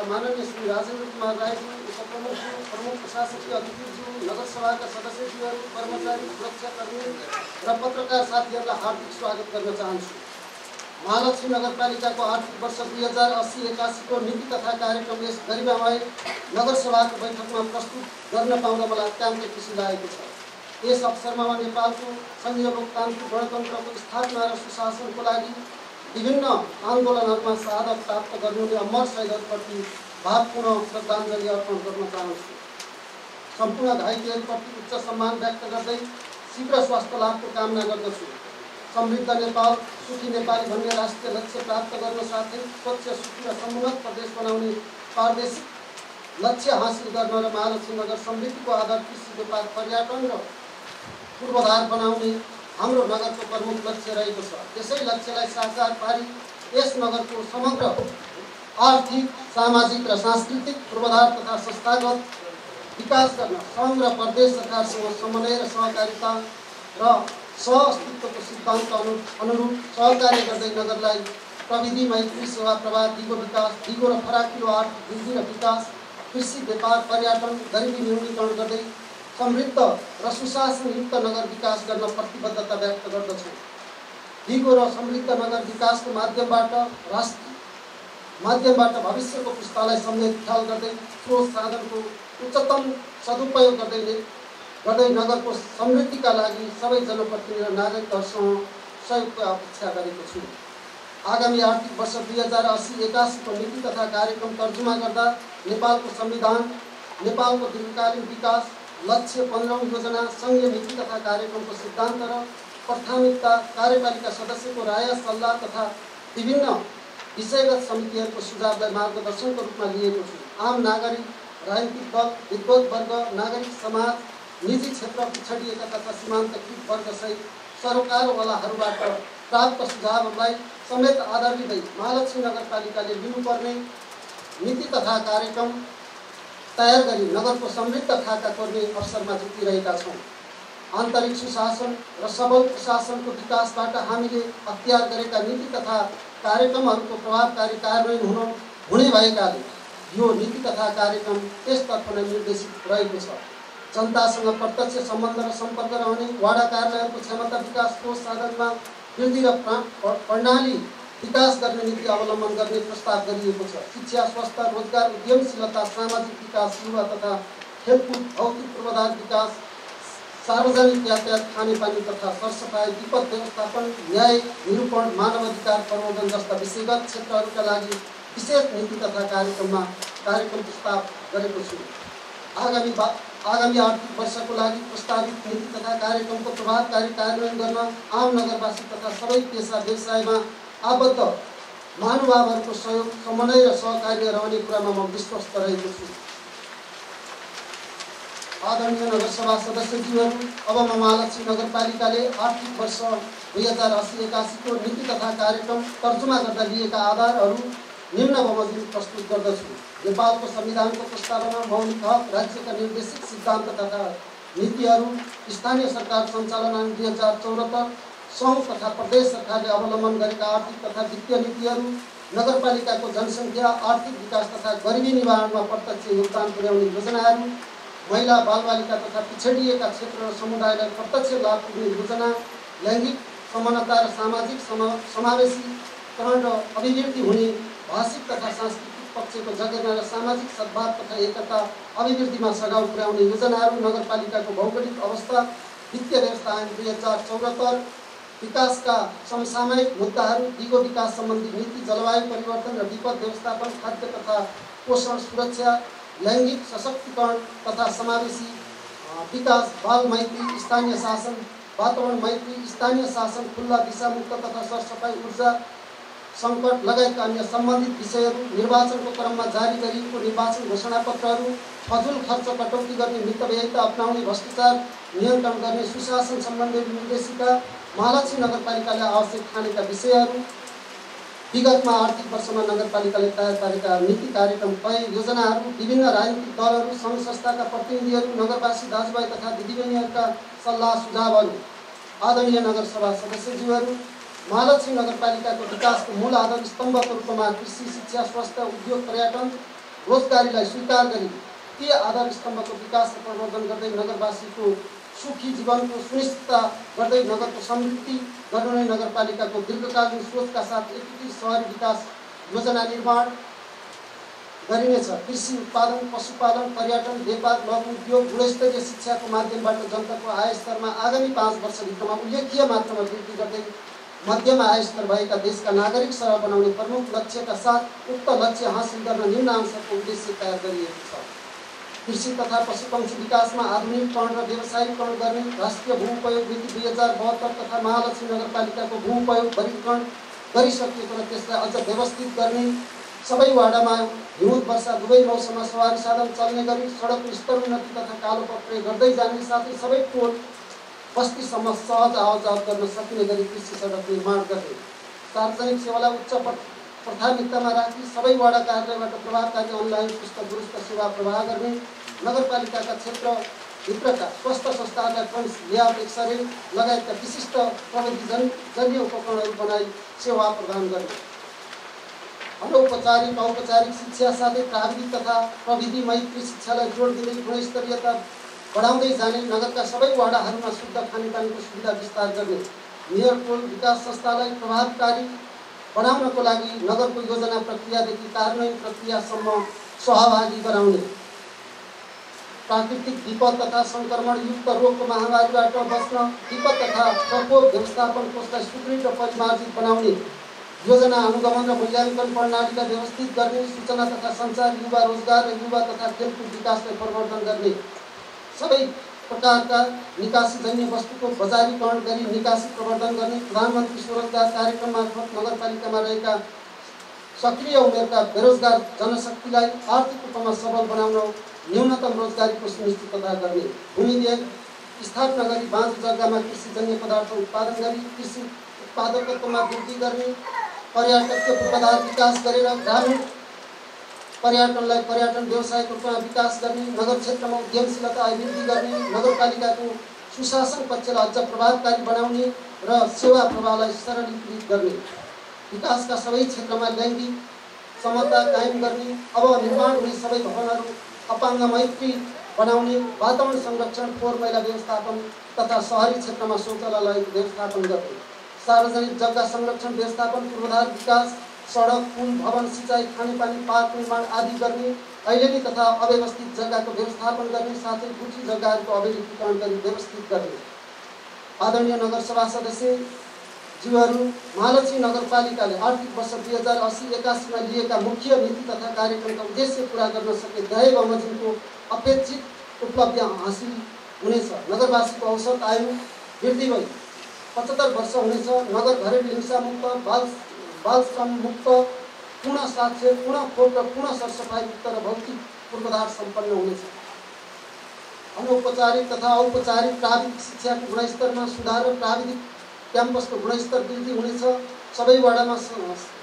माननीय श्री राजेंद्र कुमार राय जी, प्रमुख प्रशासकीय अधिकृतज्यू, नगर सभाका सदस्यज्यूहरू, कर्मचारी, सुरक्षाकर्मी र पत्रकार साथीहरूलाई हार्दिक स्वागत गर्न चाहन्छु। महालक्ष्मी नगरपालिकाको आर्थिक वर्ष 2080-81 को नीति तथा कार्यक्रम यस गरिमामय नगर सभाको बैठकमा प्रस्तुत गर्न पाउँदा मलाई अत्यन्तै खुसी लागेको छ। यस अवसरमा नेपालको संघीय लोकतान्त्रिक गणतन्त्रको स्थापना र सुशासनको लागि विभिन्न आन्दोलनहरूमा शहादत प्राप्त गर्नुहुने अमर शहीदहरूप्रति भावपूर्ण श्रद्धाञ्जली अर्पण गर्न चाहन्छु। सम्पूर्ण घाइतेहरूप्रति उच्च सम्मान व्यक्त गर्दै शीघ्र स्वास्थ्य लाभको कामना गर्दछु। समृद्ध नेपाल, सुखी नेपाली भन्ने राष्ट्रिय लक्ष्य प्राप्त गर्न साथै स्वच्छ, सुखी र समुन्नत प्रदेश बनाउने प्रादेशिक लक्ष्य हासिल गर्न र महालक्ष्मी नगर समृद्धिको आधार कृषि, व्यापार, पर्यटन र पूर्वाधार बनाउने हाम्रो नगरको प्रमुख लक्ष्य रहेको छ। त्यसै लक्ष्यलाई साकार पारी यस नगरको समग्र आर्थिक, सामाजिक र सांस्कृतिक पूर्वाधार तथा संस्थागत विकास गर्न सङ्घ र प्रदेश सरकारसँग समन्वय र सहकारिता र सह-अस्तित्वको सिद्धान्त अनुरूप सहकार्य गर्दै नगरलाई प्रविधि, मैत्री, सेवा प्रवाह, दिगो र फराकिलो आर्थिक वृद्धि र विकास, कृषि, व्यापार, पर्यटन, गरिबी न्यूनीकरण गर्दै समृद्ध र सुशासनयुक्त नगर विकास गर्न प्रतिबद्धता व्यक्त गर्दछौँ। दिगो र समृद्ध नगर विकासको माध्यमबाट भविष्यको पुस्तालाई समेत ख्याल गर्दै स्रोत साधनको उच्चतम सदुपयोग गर्दै नगरको समृद्धिका लागि सबै जनप्रतिनिधि र नागरिकहरूसँग सहयोगको अपेक्षा गरेको छु। आगामी आर्थिक वर्ष 2080-81 को नीति तथा कार्यक्रम तर्जुमा गर्दा नेपालको संविधान, नेपालको दीर्घकालीन विकास लक्ष्य, 15औं योजना, संघीय नीति तथा कार्यक्रमको सिद्धान्त र प्राथमिकता, कार्यपालिका सदस्यको राय सल्लाह तथा विभिन्न विषयगत समितिहरूको सुझावलाई मार्गदर्शनको रूपमा लिएको छु। आम नागरिक, राजनीतिक दल, विद्वत वर्ग, नागरिक समाज, निजी क्षेत्र, पिछडिएका तथा सीमान्तकृत वर्गसहित सरोकारवालाहरूबाट प्राप्त सुझावहरूलाई समेत आधार लिँदै महालक्ष्मी नगरपालिकाले लिनुपर्ने नीति तथा कार्यक्रम तयार गरी नगरको समृद्ध खाका कोर्ने अवसरमा जुटिरहेका छौँ। आन्तरिक सुशासन र सबल प्रशासनको विकासबाट हामीले अख्तियार गरेका नीति तथा कार्यक्रमहरूको प्रभावकारी कार्यान्वयन हुने भएकाले यो नीति तथा कार्यक्रम त्यसतर्फ नै निर्देशित रहेको छ। जनतासँग प्रत्यक्ष सम्बन्ध र सम्पर्क रहने, वाडा कार्यालयहरूको क्षमता विकास प्रोत्साहनमा वृद्धि र प्रणाली विकास गर्ने नीति अवलम्बन गर्ने प्रस्ताव गरिएको छ। शिक्षा, स्वास्थ्य, रोजगार, उद्यमशीलता, सामाजिक विकास, युवा तथा खेलकुद, भौतिक पूर्वाधार विकास, सार्वजनिक यातायात, खानेपानी तथा सरसफाई, विपद व्यवस्थापन, न्याय, निरूपण, मानवाधिकार प्रवर्धन जस्ता विषयगत क्षेत्रहरूका लागि विशेष नीति तथा कार्यक्रम प्रस्ताव गरेको छु। आगामी आर्थिक वर्षको लागि प्रस्तावित नीति तथा कार्यक्रमको प्रभावकारी कार्यान्वयन गर्न आम नगरवासी तथा सबै पेसा व्यवसायमा आबद्ध महानुभावहरूको सहयोग, समन्वय र सहकार्य रहने कुरामा म विश्वस्त रहेको छु। आदरणीय नगरसभा सदस्यज्यूहरू, अब म महालक्ष्मी नगरपालिकाले आर्थिक वर्ष 2080-81 को नीति तथा कार्यक्रम तर्जुमा गर्दा लिएका आधारहरू निम्न बमोजिम प्रस्तुत गर्दछु। नेपालको संविधानको प्रस्तावना, मौलिक हक, राज्यका निर्देशित सिद्धान्त तथा नीतिहरू, स्थानीय सरकार सञ्चालन ऐन 2074, सङ्घ तथा प्रदेश सरकारले अवलम्बन गरेका आर्थिक तथा वित्तीय नीतिहरू, नगरपालिकाको जनसङ्ख्या, आर्थिक विकास तथा गरिबी निवारणमा प्रत्यक्ष योगदान पुर्याउने योजनाहरू, महिला, बालबालिका तथा पिछडिएका क्षेत्र र समुदायलाई प्रत्यक्ष लाभ पुग्ने योजना, लैङ्गिक समानता र सामाजिक समावेशीकरण र अभिवृद्धि हुने भाषिक तथा सांस्कृतिक पक्षको जगेर्ना र सामाजिक सद्भाव तथा एकता अभिवृद्धिमा सघाउ पुर्याउने योजनाहरू, नगरपालिकाको भौगोलिक अवस्था, वित्तीय व्यवस्था ऐन 2074, विकासका समसामयिक मुद्दाहरू, दिगो विकास सम्बन्धी नीति, जलवायु परिवर्तन र विपद व्यवस्थापन, खाद्य तथा पोषण सुरक्षा, लैङ्गिक सशक्तिकरण तथा समावेशी विकास, बाल मैत्री, स्थानीय शासन, वातावरण मैत्री, स्थानीय शासन, खुल्ला दिशामुक्त तथा सरसफाई, ऊर्जा सङ्कट लगायतका अन्य सम्बन्धित विषयहरू, निर्वाचनको क्रममा जारी गरिएको निर्वाचन घोषणापत्रहरू, फजुल खर्च कटौती गर्ने, मितव्ययिता अपनाउने, भ्रष्टाचार नियन्त्रण गर्ने, सुशासन सम्बन्धी निर्देशिका, महालक्ष्मी नगरपालिकाले आवश्यक ठानेका विषयहरू, विगतमा आर्थिक वर्षमा नगरपालिकाले तयार पारेका नीति कार्यक्रम तय योजनाहरू, विभिन्न राजनीतिक दलहरू, सङ्घ संस्थाका प्रतिनिधिहरू, नगरवासी दाजुभाइ तथा दिदीबहिनीहरूका सल्लाह सुझावहरू, आदरणीय नगरसभा सदस्यज्यूहरू, महालक्ष्मी नगरपालिकाको विकासको मूल आधार स्तम्भको रूपमा कृषि, शिक्षा, स्वास्थ्य, उद्योग, पर्यटन, रोजगारीलाई स्वीकार गरी ती आधार स्तम्भको विकास र प्रवर्धन गर्दै नगरवासीको सुखी जीवनको सुनिश्चितता गर्दै नगरको समृद्धि गर्नु नै नगरपालिकाको दीर्घकालीन सोचका साथ एकीकृत शहरी विकास योजना निर्माण गरिनेछ। कृषि उत्पादन, पशुपालन, पर्यटन, व्यापार, लघु उद्योग, गुणस्तरीय शिक्षाको माध्यमबाट जनताको आय स्तरमा आगामी 5 वर्षभित्रमा उल्लेख्य मात्रामा वृद्धि गर्दै मध्यम आय स्तर भएका देशका नागरिक सरल बनाउने प्रमुख लक्ष्यका साथ उक्त लक्ष्य हासिल गर्न निम्नानुसारको उद्देश्य तयार गरिएको छ। कृषि तथा पशुपक्षी विकासमा आधुनिकीकरण र व्यवसायीकरण गर्ने, राष्ट्रिय भू उपयोग नीति 2072 तथा महालक्ष्मी नगरपालिकाको भू उपयोग वर्गीकरण गरिसकिएको र त्यसलाई अझ व्यवस्थित गर्ने, सबै वार्डमा हिउँद वर्षा दुवै मौसममा सवारी साधन चल्ने गरी सडकको स्तरोन्नति तथा कालोपत्रे गर्दै जाने, साथै सबै टोल बस्तीसम्म सहज आवाजावत गर्न सकिने गरी कृषि सडक निर्माण गर्ने, सार्वजनिक सेवालाई उच्च प्राथमिकतामा राखी सबै वडा कार्यालयबाट प्रभावकारी अनलाइन पुस्तक दुरुस्त सेवा प्रवाह गर्ने, नगरपालिकाका क्षेत्रभित्रका स्वास्थ्य संस्थाहरूलाई फन्ड ल्याब, एक्सरे लगायतका विशिष्ट प्रविधिजन्य उपकरणहरू बनाई सेवा प्रदान गर्ने, अनौपचारिक औपचारिक शिक्षा साथै प्राविधिक तथा प्रविधि मैत्री शिक्षालाई जोड दिँदै गुणस्तरीयता बढाउँदै जाने, नगरका सबै वाडाहरूमा शुद्ध खानेपानीको सुविधा विस्तार गर्ने, मेयर टोल विकास संस्थालाई प्रभावकारी बनाउनको लागि नगरको योजना प्रक्रियादेखि कार्यान्वयन प्रक्रियासम्म सहभागी गराउने, प्राकृतिक विपद तथा सङ्क्रमणयुक्त रोगको महामारीबाट बच्न विपद तथा प्रकोप व्यवस्थापन कोषलाई सुदृढ र परिमार्जित बनाउने, योजना अनुगमन र मूल्याङ्कन प्रणालीलाई व्यवस्थित गर्ने, सूचना तथा सञ्चार, युवा रोजगार र युवा तथा खेलकुद विकासलाई प्रवर्धन गर्ने, सबै प्रकारका निकासीजन्य वस्तुको बजारीकरण गरी निकासी प्रवर्धन गर्ने, प्रधानमन्त्री स्वरोजगार कार्यक्रम मार्फत नगरपालिकामा रहेका सक्रिय उमेरका बेरोजगार जनशक्तिलाई आर्थिक रूपमा सबल बनाउन न्यूनतम रोजगारीको सुनिश्चितता गर्ने, भूमिविहीन स्थापना गरी बाँझो जग्गामा कृषिजन्य पदार्थ उत्पादन गरी कृषि उत्पादकत्वमा वृद्धि गर्ने, पर्यटकीय पूर्वाधार विकास गरेर ग्रामीण पर्यटनलाई पर्यटन व्यवसायको रूपमा विकास गर्ने, नगर क्षेत्रमा उद्यमशीलता अभिवृद्धि गर्ने, नगरपालिकाको सुशासन पक्षलाई अझ प्रभावकारी बनाउने र सेवा प्रवाहलाई सरलीकृत गर्ने, विकासका सबै क्षेत्रमा लैङ्गिक समता कायम गर्ने, अब निर्माण हुने सबै भवनहरू अपाङ्ग मैत्री बनाउने, वातावरण संरक्षण, फोहोर मैला व्यवस्थापन तथा शहरी क्षेत्रमा शौचालय व्यवस्थापन गर्ने, सार्वजनिक जग्गा संरक्षण व्यवस्थापन, पूर्वाधार विकास, सडक, पुल, भवन, सिँचाइ, खानेपानी, पार्क निर्माण आदि गर्ने, अहिलेनी तथा अव्यवस्थित जग्गाको व्यवस्थापन गर्ने, साथै गुठी जग्गाहरूको अभिलेखीकरण गरी व्यवस्थित गर्ने। आदरणीय नगरसभा सदस्यज्यूहरू, महालक्ष्मी नगरपालिकाले आर्थिक वर्ष 2080-81मा लिएका मुख्य नीति तथा कार्यक्रमका उद्देश्य पूरा गर्न सके ध्येय बमोजिमको अपेक्षित उपलब्धि हासिल हुनेछ। नगरवासीको औसत आयु वृद्धि भई 75 वर्ष हुनेछ। नगर घरेलु हिंसा मुक्त, बाल श्रम मुक्त, पूर्ण साक्षर, पूर्ण खोप र पूर्ण सरसफाई मुक्त र भौतिक पूर्वाधार सम्पन्न हुनेछ। अनौपचारिक तथा औपचारिक प्राविधिक शिक्षाको गुणस्तरमा सुधार र प्राविधिक क्याम्पसको गुणस्तर वृद्धि हुनेछ। सबै वडामा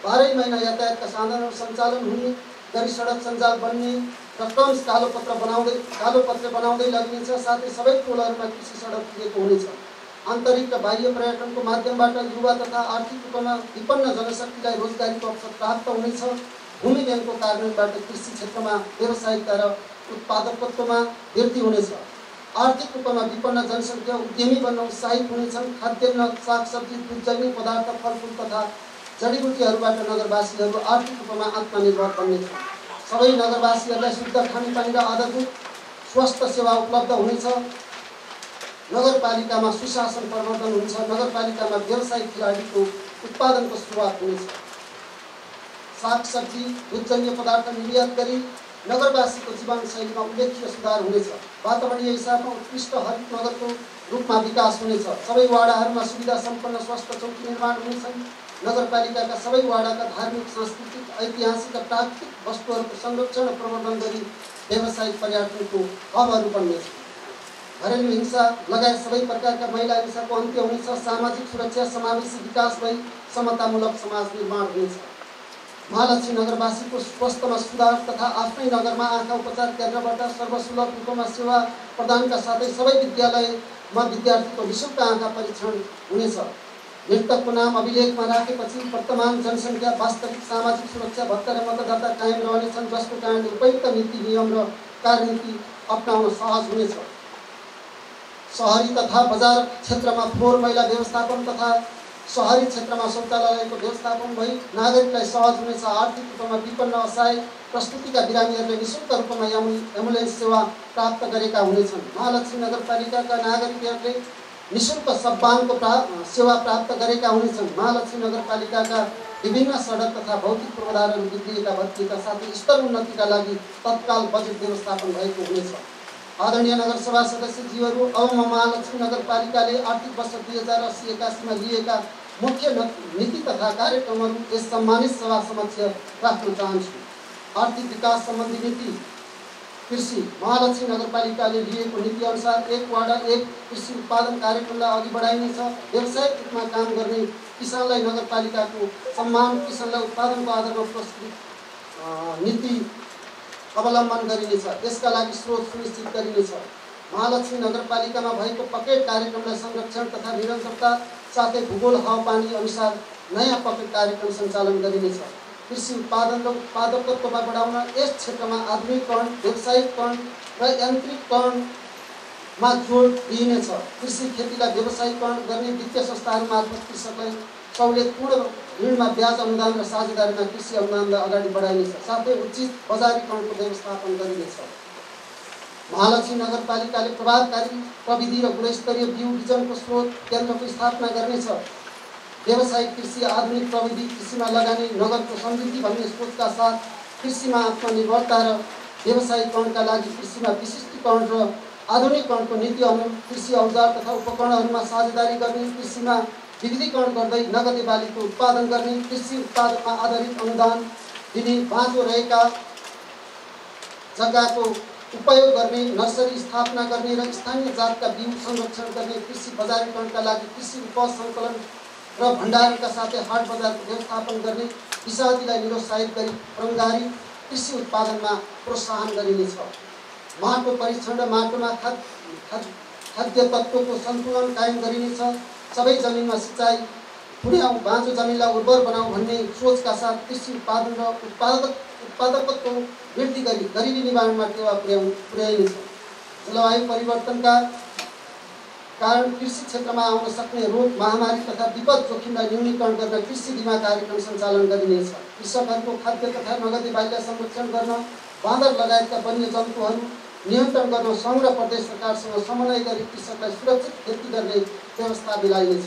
12 महिना यातायातका साधनहरू सञ्चालन हुने गरी सडक सञ्जाल बन्ने र क्रमश कालोपत्रे बनाउँदै लगिनेछ। साथै सबै टोलहरूमा कृषि सडक पुगेको हुनेछ। आन्तरिक र बाह्य पर्यटनको माध्यमबाट युवा तथा आर्थिक रूपमा विपन्न जनशक्तिलाई रोजगारीको अवसर प्राप्त हुनेछ। भूमि ब्याङ्कको कार्यान्वयनबाट कृषि क्षेत्रमा व्यावसायिकता र उत्पादकत्वमा वृद्धि हुनेछ। आर्थिक रूपमा विपन्न जनसङ्ख्या उद्यमी बन्न उत्साहित हुनेछन्। खाद्यान्न, सागसब्जी, दुधजन्य पदार्थ, फलफुल तथा जडीबुटीहरूबाट नगरवासीहरू आर्थिक रूपमा आत्मनिर्भर बन्नेछन्। सबै नगरवासीहरूलाई शुद्ध खानेपानी र आधारभूत स्वास्थ्य सेवा उपलब्ध हुनेछ। नगरपालिकामा सुशासन प्रवर्धन हुन्छ। नगरपालिकामा व्यावसायिक खेलाडीको उत्पादनको सुरुवात हुनेछ। सागसब्जी दुधजन्य पदार्थ निर्यात गरी नगरवासीको जीवनशैलीमा उल्लेख्य सुधार हुनेछ। वातावरणीय हिसाबमा उत्कृष्ट हरित नगरको रूपमा विकास हुनेछ। सबै वाडाहरूमा सुविधा सम्पन्न स्वास्थ्य चौकी निर्माण हुनेछन्। नगरपालिकाका सबै वाडाका धार्मिक, सांस्कृतिक, ऐतिहासिक र प्राकृतिक वस्तुहरूको संरक्षण र प्रवर्धन गरी व्यावसायिक पर्यटनको हबहरू बन्नेछ। घरेलु हिंसा लगायत सबै प्रकारका महिला हिंसाको अन्त्य हुनेछ। सामाजिक सुरक्षा, समावेशी विकास भई समतामूलक समाज निर्माण हुनेछ। महालक्ष्मी नगरवासीको स्वास्थ्यमा सुधार तथा आफ्नै नगरमा आँखा उपचार केन्द्रबाट सर्वसुलभ रूपमा सेवा प्रदानका साथै सबै विद्यालयमा विद्यार्थीको निःशुल्क आँखा परीक्षण हुनेछ। मृतकको नाम अभिलेखमा राखेपछि वर्तमान जनसङ्ख्या, वास्तविक सामाजिक सुरक्षा भत्ता र मतदाता कायम रहनेछन्, जसको कारणले उपयुक्त नीति, नियम र कार्यनीति अपनाउन सहज हुनेछ। शहरी तथा बजार क्षेत्रमा फोहोर मैला व्यवस्थापन तथा शहरी क्षेत्रमा शौचालयको व्यवस्थापन भई नागरिकलाई सहज हुनेछ। आर्थिक रूपमा विपन्न असहाय प्रस्तुतिका बिरामीहरूले निःशुल्क रूपमा एम्बुलेन्स सेवा प्राप्त गरेका हुनेछन्। महालक्ष्मी नगरपालिकाका नागरिकहरूले निःशुल्क शववाहनको सेवा प्राप्त गरेका हुनेछन्। महालक्ष्मी नगरपालिकाका विभिन्न सडक तथा भौतिक पूर्वाधारहरू बिग्रिएका भत्किएका साथै स्तर उन्नतिका लागि तत्काल बजेट व्यवस्थापन भएको हुनेछ। आदरणीय नगरसभा सदस्यज्यूहरू, अब म महालक्ष्मी नगरपालिकाले आर्थिक वर्ष 2080-81 मा लिएका मुख्य नीति तथा कार्यक्रमहरू यस सम्मानित सभा समक्ष राख्न चाहन्छु। आर्थिक विकास सम्बन्धी नीति। कृषि। महालक्ष्मी नगरपालिकाले लिएको नीति अनुसार एक वाडा एक कृषि उत्पादन कार्यक्रमलाई अघि बढाइनेछ। व्यावसायिक रूपमा काम गर्ने किसानलाई नगरपालिकाको सम्मान, किसानलाई उत्पादनको आधारमा पुरस्कृत नीति अवलम्बन गरिनेछ। यसका लागि स्रोत सुनिश्चित गरिनेछ। महालक्ष्मी नगरपालिकामा भएको पकेट कार्यक्रमलाई संरक्षण तथा निरन्तरता साथै भूगोल हावापानी अनुसार नयाँ पकेट कार्यक्रम सञ्चालन गरिनेछ। कृषि उत्पादन र उत्पादकत्वमा बढाउन यस क्षेत्रमा आधुनिकीकरण, व्यावसायिकरण र यन्त्रिकरणमा जोड दिइनेछ। कृषि खेतीलाई व्यावसायिकरण गर्ने वित्तीय संस्थाहरू मार्फत कृषकलाई सहुलियतपूर्ण ऋणमा ब्याज अनुदान र साझेदारीमा कृषि अनुदानलाई अगाडि बढाइनेछ। साथै उचित बजारीकरणको व्यवस्थापन गरिनेछ। महालक्ष्मी नगरपालिकाले प्रभावकारी प्रविधि र गुणस्तरीय बिउ बिजनको स्रोत केन्द्रको स्थापना गर्नेछ। व्यावसायिक कृषि, आधुनिक प्रविधि कृषिमा लगानी, नगरको समृद्धि भन्ने सोचका साथ कृषिमा आत्मनिर्भरता र व्यावसायिकरणका लागि कृषिमा विशिष्टीकरण र आधुनिकीकरणको नीति अनुरूप कृषि औजार तथा उपकरणहरूमा साझेदारी गर्ने, कृषिमा विविधीकरण गर्दै नगदे बालीको उत्पादन गर्ने, कृषि उत्पादनमा आधारित अनुदान दिने, बाँझो रहेका जग्गाको उपयोग गर्ने, नर्सरी स्थापना गर्ने र स्थानीय जातका बिउ संरक्षण गर्ने, कृषि बजारीकरणका लागि कृषि उपज सङ्कलन र भण्डारणका साथै हाट बजारको व्यवस्थापन गर्ने, विषादीलाई निरुत्साहित गरी परम्परागत कृषि उत्पादनमा प्रोत्साहन गरिनेछ। माटो परीक्षण र माटोमा खाद्य तत्त्वको सन्तुलन कायम गरिनेछ। सबै जमिनमा सिँचाइ पुर्याउँ, बाँझो जमिनलाई उर्वर बनाऊ भन्ने सोचका साथ कृषि उत्पादन र उत्पादकत्व वृद्धि गरी गरिबी निवारणमा टेवा पुर्याइनेछ। जलवायु परिवर्तनका कारण कृषि क्षेत्रमा आउन सक्ने रोग, महामारी तथा विपद जोखिमलाई न्यूनीकरण गर्न कृषि बीमा कार्यक्रम सञ्चालन गरिनेछ। कृषकहरूको खाद्य तथा नगदे बालीलाई संरक्षण गर्न, बाँदर लगायतका वन्य जन्तुहरू नियन्त्रण गर्न सङ्घ र प्रदेश सरकारसँग समन्वय गरी कृषकलाई सुरक्षित खेती गर्ने व्यवस्था मिलाइनेछ।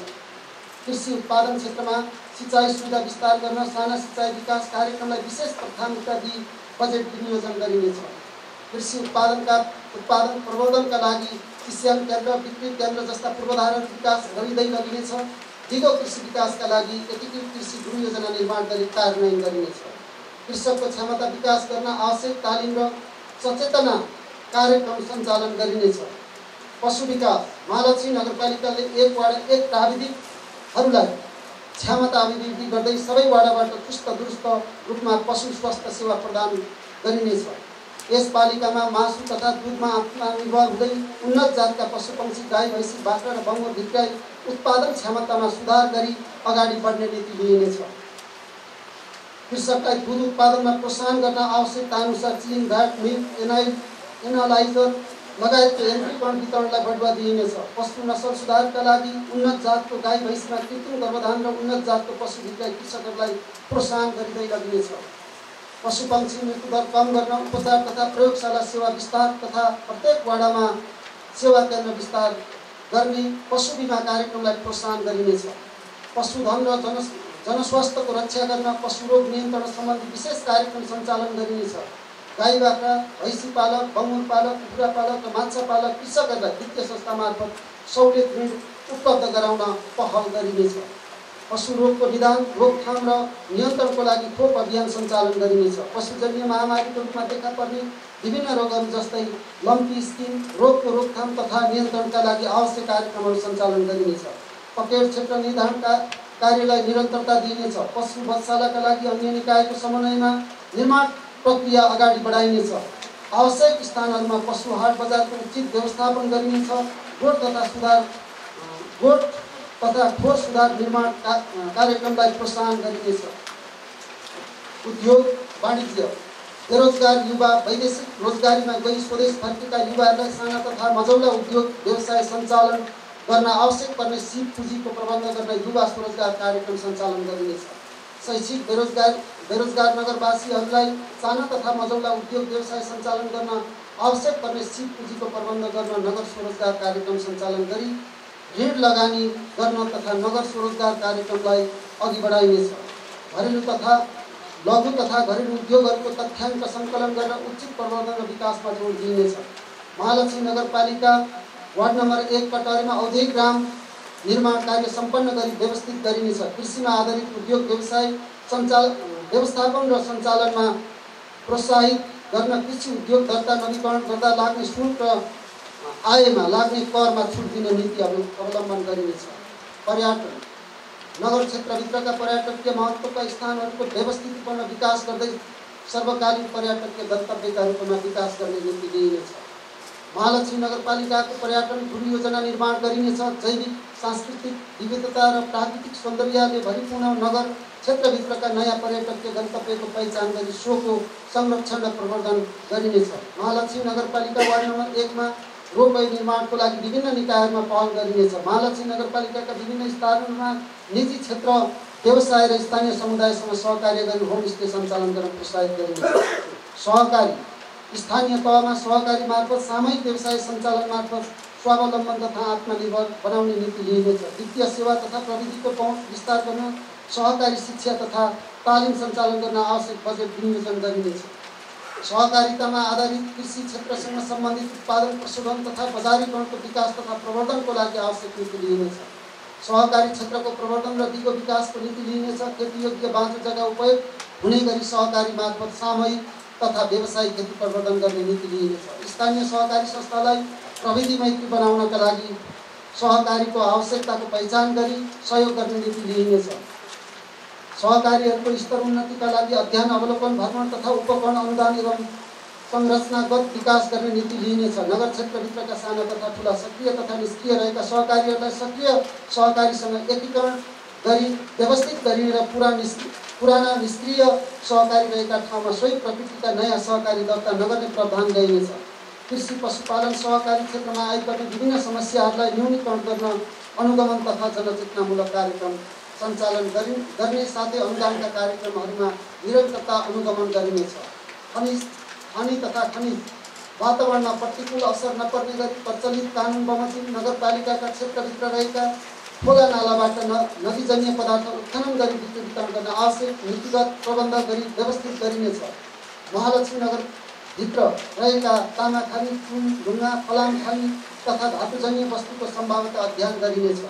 कृषि उत्पादन क्षेत्रमा सिँचाइ सुविधा विस्तार गर्न साना सिँचाइ विकास कार्यक्रमलाई विशेष प्राथमिकता दिई बजेट विनियोजन गरिनेछ। कृषि उत्पादन प्रवर्धनका लागि किसान केन्द्र, बिक्री केन्द्र जस्ता पूर्वाधारहरू विकास गरिँदै लगिनेछ। दिगो कृषि विकासका लागि एकीकृत कृषि गृह योजना निर्माण गरी कार्यान्वयन गरिनेछ। कृषकको क्षमता विकास गर्न आवश्यक तालिम र सचेतना कार्यक्रम सञ्चालन गरिनेछ। पशु विकास। महालक्ष्मी नगरपालिकाले एक वाडा एक प्राविधिकहरूलाई क्षमता अभिवृद्धि गर्दै सबै वाडाबाट चुस्त दुरुस्त रूपमा पशु स्वास्थ्य सेवा प्रदान गरिनेछ। यस पालिकामा मासु तथा दुधमा आत्मनिर्भर हुँदै उन्नत जातका पशुपक्षी, गाई, भैँसी, बाख्रा र बङ्गुर भित्राई उत्पादन क्षमतामा सुधार गरी अगाडि बढ्ने नीति लिइनेछ। कृषकलाई दुध उत्पादनमा प्रोत्साहन गर्न आवश्यकताअनुसार चिन, भ्याट, मिल्क, एनालाइजर लगायतको यन्त्रीकरण वितरणलाई बढुवा दिइनेछ। पशु नस्ल सुधारका लागि उन्नत जातको गाई भैँसीमा कृत्रिम गर्भधान र उन्नत जातको पशु भित्राई कृषकहरूलाई प्रोत्साहन गरिँदै लगिनेछ। पशुपक्षी मृत्युदर कम गर्न उपचार तथा प्रयोगशाला सेवा विस्तार तथा प्रत्येक वडामा सेवा केन्द्र विस्तार गर्ने पशु बिमा कार्यक्रमलाई प्रोत्साहन गरिनेछ। पशुधन र जनस्वास्थ्यको रक्षा गर्न पशु रोग नियन्त्रण सम्बन्धी विशेष कार्यक्रम सञ्चालन गरिनेछ। गाई बाख्रा भैँसी पालक बङ्गुर पालक कुखुरा पालक र माछा पालक कृषकहरूलाई वित्तीय संस्था मार्फत सहुलियत ऋण उपलब्ध गराउन पहल गरिनेछ। पशु रोगको निदान रोकथाम र नियन्त्रणको लागि खोप अभियान सञ्चालन गरिनेछ। पशुजन्य महामारीको रूपमा देखा पर्ने विभिन्न रोगहरू जस्तै लम्पी स्किन रोगको रोकथाम तथा नियन्त्रणका लागि आवश्यक कार्यक्रमहरू सञ्चालन गरिनेछ। पकेट क्षेत्र निर्धारणका कार्यलाई निरन्तरता दिइनेछ। पशु बच्चाका लागि अन्य निकायको समन्वयमा निर्माण प्रक्रिया अगाडि बढाइनेछ। आवश्यक स्थानहरूमा पशु हाट बजारको उचित व्यवस्थापन गरिनेछ। गोठ तथा खोर सुधार निर्माण कार्यक्रमलाई प्रोत्साहन गरिनेछ। उद्योग वाणिज्य बेरोजगार युवा वैदेशिक रोजगारीमा गई स्वदेश फर्केका युवाहरूलाई साना तथा मझौला उद्योग व्यवसाय सञ्चालन गर्न आवश्यक पर्ने सिप पुँजीको प्रबन्ध गर्न युवा स्वरोजगार कार्यक्रम सञ्चालन गरिनेछ। शैक्षिक बेरोजगार नगरवासीहरूलाई साना तथा मझौला उद्योग व्यवसाय सञ्चालन गर्न आवश्यक पर्ने सिप पुँजीको प्रबन्ध गर्न नगर स्वरोजगार कार्यक्रम सञ्चालन गरी ऋण लगानी गर्न तथा नगर स्वरोजगार कार्यक्रमलाई अघि बढाइनेछ। घरेलु तथा लघु तथा घरेलु उद्योगहरूको तथ्याङ्क सङ्कलन गर्न उचित प्रवर्धन र विकासमा जोड दिइनेछ। महालक्ष्मी नगरपालिका वार्ड नम्बर 1 कटहरेमा औद्योगिक ग्राम निर्माण कार्य सम्पन्न गरी व्यवस्थित गरिनेछ। कृषिमा आधारित उद्योग व्यवसाय व्यवस्थापन र सञ्चालनमा प्रोत्साहित गर्न कृषि उद्योग दर्ता नवीकरण गर्दा लाग्ने शुल्क र आयमा लाग्ने करमा छुट दिने नीति अवलम्बन गरिनेछ। पर्यटन नगर क्षेत्रभित्रका पर्यटकीय महत्त्वका स्थानहरूको व्यवस्थितपूर्ण विकास गर्दै सर्वकालीन पर्यटकीय गन्तव्यका रूपमा विकास गर्ने नीति लिइनेछ। महालक्ष्मी नगरपालिकाको पर्यटन योजना निर्माण गरिनेछ। जैविक सांस्कृतिक विविधता र प्राकृतिक सौन्दर्यले भरिपूर्ण नगर क्षेत्रभित्रका नयाँ पर्यटकीय गन्तव्यको पहिचान गरी सोको संरक्षण र प्रवर्धन गरिनेछ। महालक्ष्मी नगरपालिका वार्ड नम्बर 1 मा रोपवे निर्माणको लागि विभिन्न निकायहरूमा पहल गरिनेछ। महालक्ष्मी नगरपालिकाका विभिन्न स्थानहरूमा निजी क्षेत्र व्यवसाय र स्थानीय समुदायसँग सहकार्य गरी होमस्टे सञ्चालन गर्न प्रोत्साहित गरिनेछ। सहकारी स्थानीय तहमा सहकारी मार्फत सामूहिक व्यवसाय सञ्चालन मार्फत स्वावलम्बन तथा आत्मनिर्भर बनाउने नीति लिइनेछ। वित्तीय सेवा तथा प्रविधिको पहुँच विस्तार गर्न सहकारी शिक्षा तथा तालिम सञ्चालन गर्न आवश्यक बजेट विनियोजन गरिनेछ। सहकारितामा आधारित कृषि क्षेत्रसँग सम्बन्धित उत्पादन प्रशोधन तथा बजारीकरणको विकास तथा प्रवर्धनको लागि आवश्यक नीति लिइनेछ। सहकारी क्षेत्रको प्रवर्धन र दिगो विकासको नीति लिइनेछ। खेतीयोग्य बाँझो जग्गा उपयोग हुने गरी सहकारी मार्फत सामूहिक तथा व्यवसायिक खेती प्रवर्धन गर्ने नीति लिइनेछ। स्थानीय सहकारी संस्थालाई प्रविधि मैत्री बनाउनका लागि सहकारीको आवश्यकताको पहिचान गरी सहयोग गर्ने नीति लिइनेछ। सहकारीहरूको स्तर उन्नतिका लागि अध्ययन अवलोकन भ्रमण तथा उपकरण अनुदान एवं संरचनागत विकास गर्ने नीति लिइनेछ। नगर क्षेत्रभित्रका साना तथा ठुला सक्रिय तथा निष्क्रिय रहेका सहकारीहरूलाई सक्रिय सहकारीसँग एकीकरण गरी व्यवस्थित गरिने र पुराना निष्क्रिय सहकारी रहेका ठाउँमा सोही प्रकृतिका नयाँ सहकारी दर्ता नगर्ने प्रावधान ल्याइनेछ। कृषि पशुपालन सहकारी क्षेत्रमा आइपर्ने विभिन्न समस्याहरूलाई न्यूनीकरण गर्न अनुगमन तथा जनचेतनामूलक कार्यक्रम सञ्चालन गर्ने साथै अनुदानका कार्यक्रमहरूमा निरन्तरता अनुगमन गरिनेछ। खनिज तथा खनिज वातावरणमा प्रतिकूल असर नपर्ने गरी प्रचलित कानुन बमोजिम नगरपालिकाका क्षेत्रभित्र रहेका खोला नालाबाट नदीजन्य पदार्थ उत्खनन गरी वितरण गर्न आवश्यक नीतिगत प्रबन्ध गरी व्यवस्थित गरिनेछ। महालक्ष्मी नगरभित्र रहेका तामा खानी चुन ढुङ्गा फलाम खानी तथा धातुजन्य वस्तुको सम्भाव्यता अध्ययन गरिनेछ।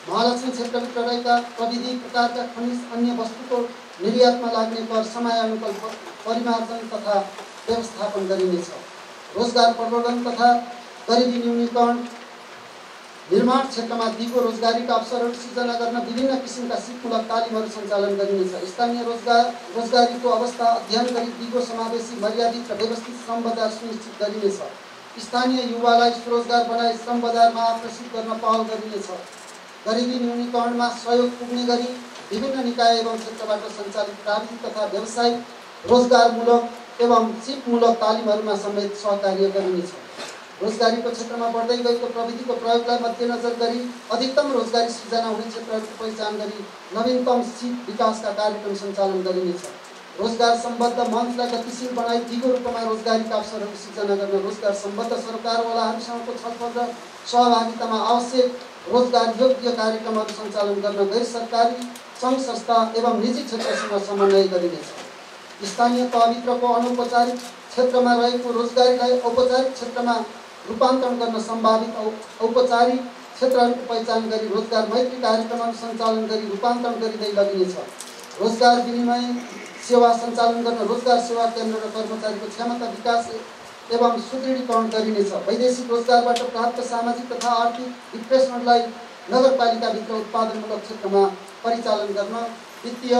महालक्ष्मी क्षेत्रभित्र रहेका प्रविधि प्रकारका खनिज अन्य वस्तुको निर्यातमा लाग्ने कर समयानुकूल परिमार्जन तथा व्यवस्थापन गरिनेछ। रोजगार प्रवर्धन तथा गरिबी न्यूनीकरण निर्माण क्षेत्रमा दिगो रोजगारीका अवसरहरू सिर्जना गर्न विभिन्न किसिमका सिपमूलक तालिमहरू सञ्चालन गरिनेछ। स्थानीय रोजगारीको अवस्था अध्ययन गरी दिगो समावेशी मर्यादित र व्यवस्थित श्रम बजार सुनिश्चित गरिनेछ। स्थानीय युवालाई स्वरोजगार बनाई श्रम बजारमा आकर्षित गर्न पहल गरिनेछ। गरिबी न्यूनीकरणमा सहयोग पुग्ने गरी विभिन्न निकाय एवं क्षेत्रबाट सञ्चालित प्राविधिक तथा व्यावसायिक रोजगारमूलक एवं सिपमूलक तालिमहरूमा समेत सहकार्य गरिनेछ। रोजगारीको क्षेत्रमा बढ्दै गएको प्रविधिको प्रयोगलाई मध्यनजर गरी अधिकतम रोजगारी सृजना हुने क्षेत्रहरूको पहिचान गरी नवीनतम सिप विकासका कार्यक्रम सञ्चालन गरिनेछ। रोजगार सम्बद्ध मञ्चलाई गतिशील बनाई दिगो रूपमा रोजगारीका अवसरहरू सिर्जना गर्न, रोजगार सम्बद्ध सरकारवालाहरूसँगको छलफल र सहभागितामा आवश्यक रोजगार योग्य कार्यक्रमहरू सञ्चालन गर्न गैर सरकारी सङ्घ संस्था एवं निजी क्षेत्रसँग समन्वय गरिनेछ। स्थानीय तहभित्रको अनौपचारिक क्षेत्रमा रहेको रोजगारीलाई औपचारिक क्षेत्रमा रूपान्तरण गर्न सम्भावित औपचारिक क्षेत्रहरूको पहिचान गरी रोजगार मैत्री कार्यक्रमहरू सञ्चालन गरी रूपान्तरण गरिँदै लगिनेछ। रोजगार विनिमय सेवा सञ्चालन गर्न रोजगार सेवा केन्द्र र कर्मचारीको क्षमता विकास एवं सुदृढीकरण गरिनेछ। वैदेशिक रोजगारबाट प्राप्त सामाजिक तथा आर्थिक विश्लेषणलाई नगरपालिकाभित्र उत्पादनमूलक क्षेत्रमा परिचालन गर्न वित्तीय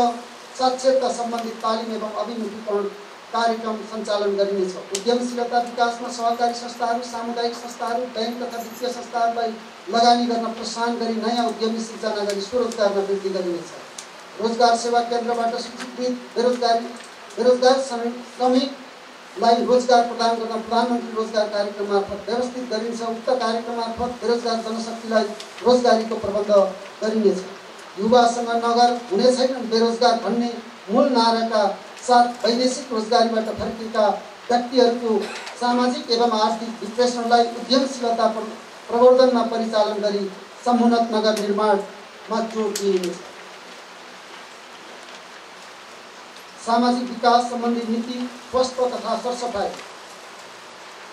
साक्षरता सम्बन्धित तालिम एवं अभिमुखीकरण कार्यक्रम सञ्चालन गरिनेछ। उद्यमशीलता विकासमा सहकारी संस्थाहरू, सामुदायिक संस्थाहरू, बैंक तथा वित्तीय संस्थाहरूलाई लगानी गर्न प्रोत्साहन गरी नयाँ उद्यमी सिर्जना गरी स्वरोजगारमा वृद्धि गरिनेछ। रोजगार सेवा केन्द्रबाट सूचीकृत बेरोजगार श्रमिकलाई रोजगार प्रदान गर्न प्रधानमन्त्री रोजगार कार्यक्रम मार्फत व्यवस्थित गरिन्छ। उक्त कार्यक्रम मार्फत बेरोजगार जनशक्तिलाई रोजगारीको प्रबन्ध गरिनेछ। युवासँग नगर हुने छैनन् बेरोजगार भन्ने मूल नाराका साथ वैदेशिक रोजगारीबाट फर्केका व्यक्तिहरूको सामाजिक एवं आर्थिक विश्लेषणलाई उद्यमशीलता प्रवर्धनमा परिचालन गरी समुन्नत नगर निर्माणमा जोड दिइनेछ। सामाजिक विकास सम्बन्धी नीति, स्वास्थ्य तथा सरसफाई,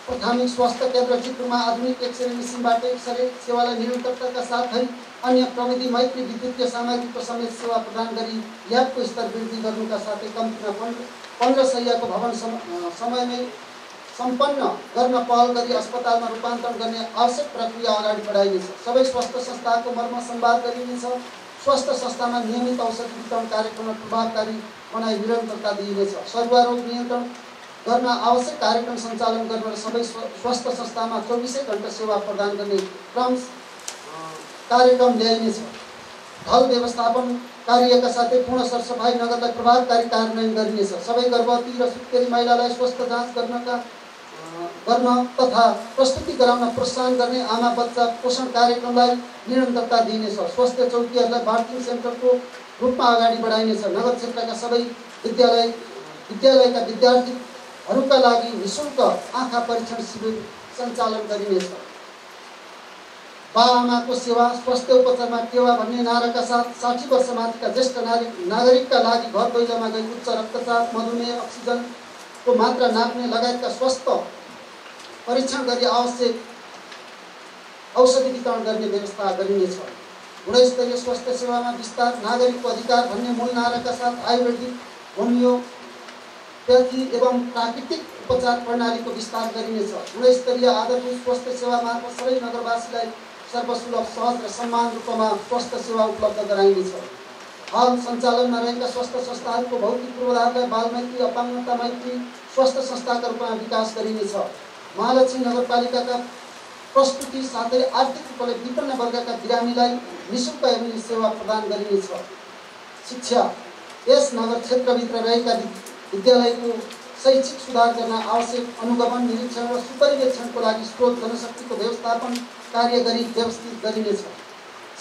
प्राथमिक स्वास्थ्य केन्द्र चितुरमा आधुनिक एक्सरे मेसिनबाट एक्सरे सेवालाई निरन्तरताका साथै अन्य प्रविधि मैत्री विद्युतीय सामग्रीको समेत सेवा प्रदान गरी ल्याबको स्तर वृद्धि गर्नुका साथै कम्तीमा 15 शय्याको भवन समयमै सम्पन्न गर्न पहल गरी अस्पतालमा रूपान्तरण गर्ने आवश्यक प्रक्रिया अगाडि बढाइनेछ। सबै स्वास्थ्य संस्थाको मर्म सम्वाद गरिनेछ। स्वास्थ्य संस्थामा नियमित औषधि वितरण कार्यक्रमलाई प्रभावकारी बनाई निरन्तरता दिइनेछ। सरुवा रोग नियन्त्रण गर्न आवश्यक कार्यक्रम सञ्चालन गर्न र सबै स्वास्थ्य संस्थामा 24 घण्टा सेवा प्रदान गर्ने कार्यक्रम ल्याइनेछ। ढल व्यवस्थापन कार्यका साथै पूर्ण सरसफाई नगरलाई प्रभावकारी कार्यान्वयन गरिनेछ। सबै गर्भवती र सुत्केरी महिलालाई स्वास्थ्य जाँच गर्न तथा प्रस्तुति गराउन प्रोत्साहन गर्ने आमा बच्चा पोषण कार्यक्रमलाई निरन्तरता दिइनेछ। स्वास्थ्य चौकीहरूलाई बार्थिङ सेन्टरको रूपमा अगाडि बढाइनेछ। नगर क्षेत्रका सबै विद्यालयका विद्यार्थीहरूका लागि निःशुल्क आँखा परीक्षण शिविर सञ्चालन गरिनेछ। बाआमाको सेवा स्वास्थ्य उपचारमा टेवा भन्ने नाराका साथ 60 वर्षमाथिका ज्येष्ठ नागरिकका लागि घर दैलोमा गई उच्च रक्तचाप, मधुमेह, अक्सिजनको मात्रा नाप्ने लगायतका स्वास्थ्य परीक्षण गरी आवश्यक औषधि वितरण गर्ने व्यवस्था गरिनेछ। गुणस्तरीय स्वास्थ्य सेवामा विस्तार, नागरिकको अधिकार भन्ने मूल नाराका साथ आयुर्वेदिक, होमियोप्याथी एवं प्राकृतिक उपचार प्रणालीको विस्तार गरिनेछ। गुणस्तरीय आधारभूत स्वास्थ्य सेवा मार्फत सबै नगरवासीलाई सर्वसुलभ, सहज र समान रूपमा स्वास्थ्य सेवा उपलब्ध गराइनेछ। हाल सञ्चालनमा रहेका स्वास्थ्य संस्थाहरूको भौतिक पूर्वाधारलाई बालमैत्री, अपाङ्गता मैत्री स्वास्थ्य संस्थाका रूपमा विकास गरिनेछ। महालक्ष्मी नगरपालिकाका प्रस्तुति साथै आर्थिक रूपले विपन्न वर्गका बिरामीलाई निःशुल्क एवं सेवा प्रदान गरिनेछ। शिक्षा, यस नगर क्षेत्रभित्र रहेका विद्यालयको शैक्षिक सुधार गर्न आवश्यक अनुगमन, निरीक्षण र सुपरिवेक्षणको लागि स्रोत जनशक्तिको व्यवस्थापन कार्य गरी व्यवस्थित गरिनेछ।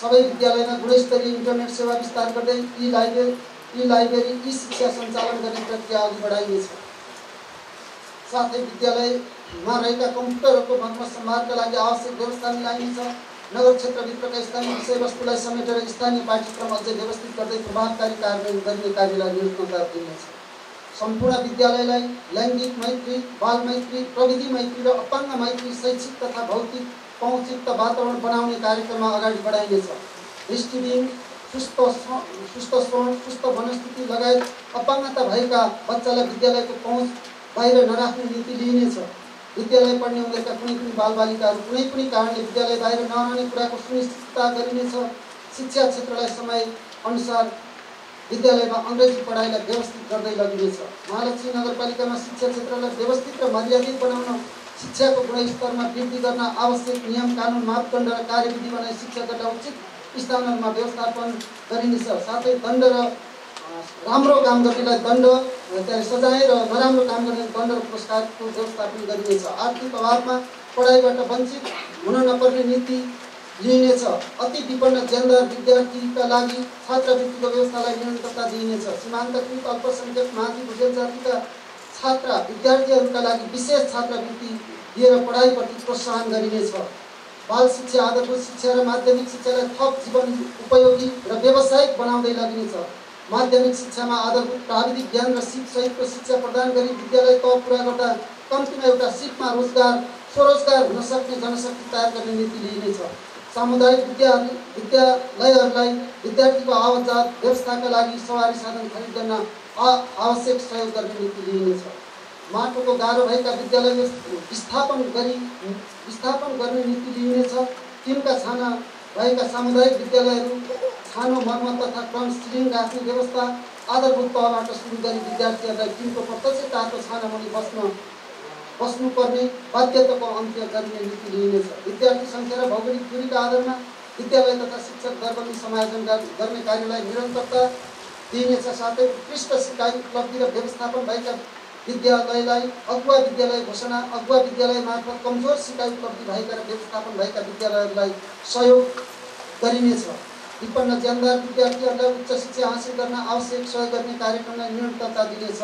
सबै विद्यालयमा गुणस्तरीय इन्टरनेट सेवा विस्तार गर्दै ई-लाइब्रेरी, ई-शिक्षा सञ्चालन गर्ने प्रक्रिया अघि बढाइनेछ। साथै विद्यालयमा रहेका कम्प्युटरहरूको मर्म सम्भारका लागि आवश्यक व्यवस्था मिलाइनेछ। नगर क्षेत्रभित्रका स्थानीय विषयवस्तुलाई समेटेर स्थानीय पाठ्यक्रम अझै व्यवस्थित गर्दै प्रभावकारी कार्यान्वयन गर्ने कार्यलाई निरन्तरता दिइनेछ। सम्पूर्ण विद्यालयलाई लैङ्गिक मैत्री, बाल मैत्री, प्रविधि मैत्री र अपाङ्ग मैत्री शैक्षिक तथा भौतिक पहुँचयुक्त वातावरण बनाउने कार्यक्रममा अगाडि बढाइनेछ। दृष्टिविहीन, सुस्त स्वर्ण, सुस्त वनस्पति लगायत अपाङ्गता भएका बच्चालाई विद्यालयको पहुँच बाहिर नराख्ने नीति लिइनेछ। विद्यालय पढ्ने उमेरका कुनै पनि बालबालिकाहरू कुनै पनि कारणले विद्यालय बाहिर नरहने कुराको सुनिश्चितता गरिनेछ। शिक्षा क्षेत्रलाई समय अनुसार विद्यालयमा अङ्ग्रेजी पढाइलाई व्यवस्थित गर्दै लगिनेछ। महालक्ष्मी नगरपालिकामा शिक्षा क्षेत्रलाई व्यवस्थित र मर्यादित बनाउन, शिक्षाको गुणस्तरमा वृद्धि गर्न आवश्यक नियम, कानुन, मापदण्ड र कार्यविधि बनाई शिक्षाका उचित स्थानहरूमा व्यवस्थापन गरिनेछ। साथै दण्ड र राम्रो काम गर्नेलाई दण्ड, सजाय र नराम्रो काम गर्ने दण्ड र पुरस्कारको व्यवस्थापन गरिनेछ। आर्थिक अभावमा पढाइबाट वञ्चित हुन नपर्ने नीति लिइनेछ। अति विपन्न जेन्डर विद्यार्थीका लागि छात्रवृत्तिको व्यवस्थालाई निरन्तरता दिइनेछ। सीमान्तकृत अल्पसंख्यक माझी भुजेल जातिका छात्र विद्यार्थीहरूका लागि विशेष छात्रवृत्ति दिएर पढाइप्रति प्रोत्साहन गरिनेछ। बाल शिक्षा, आधारभूत शिक्षा र माध्यमिक शिक्षालाई थप जीवन उपयोगी र व्यावसायिक बनाउँदै लगिनेछ। माध्यमिक शिक्षामा आधारभूत प्राविधिक ज्ञान र सिप सहितको शिक्षा प्रदान गरी विद्यालय तह पुरा गर्दा कम्तीमा एउटा सिपमा स्वरोजगार हुन सक्ने जनशक्ति तयार गर्ने नीति लिइनेछ। सामुदायिक विद्यालयहरूलाई विद्यार्थीको आवतजात व्यवस्थाका लागि सवारी साधन खरिद गर्न आवश्यक सहयोग गर्ने नीति लिइनेछ। माटोको गाह्रो भएका विद्यालय विस्थापन गर्ने नीति लिइनेछ। टिमका छाना भएका सामुदायिक विद्यालयहरू छानो मर्मत तथा क्रम सिलिङ राख्ने व्यवस्था आधारभूत तहबाट सुरु गरी विद्यार्थीहरूलाई टिमको प्रत्यक्ष तातो छानामुनि बस्नुपर्ने बाध्यताको अन्त्य गर्ने नीति लिइनेछ। विद्यार्थी सङ्ख्या र भौगोलिक दूरीका आधारमा विद्यालय तथा शिक्षक दरबन्दी समायोजन गर्ने कार्यलाई निरन्तरता दिइनेछ। साथै उत्कृष्ट सिकाइ उपलब्धि र व्यवस्थापन भएका विद्यालयलाई अगुवा विद्यालय घोषणा, अगुवा विद्यालय मार्फत कमजोर सिकाइ उपलब्धि भएका र व्यवस्थापन भएका विद्यालयहरूलाई सहयोग गरिनेछ। विपन्न ज्यानदार विद्यार्थीहरूलाई उच्च शिक्षा हासिल गर्न आवश्यक सहयोग गर्ने कार्यक्रमलाई निरन्तरता दिनेछ।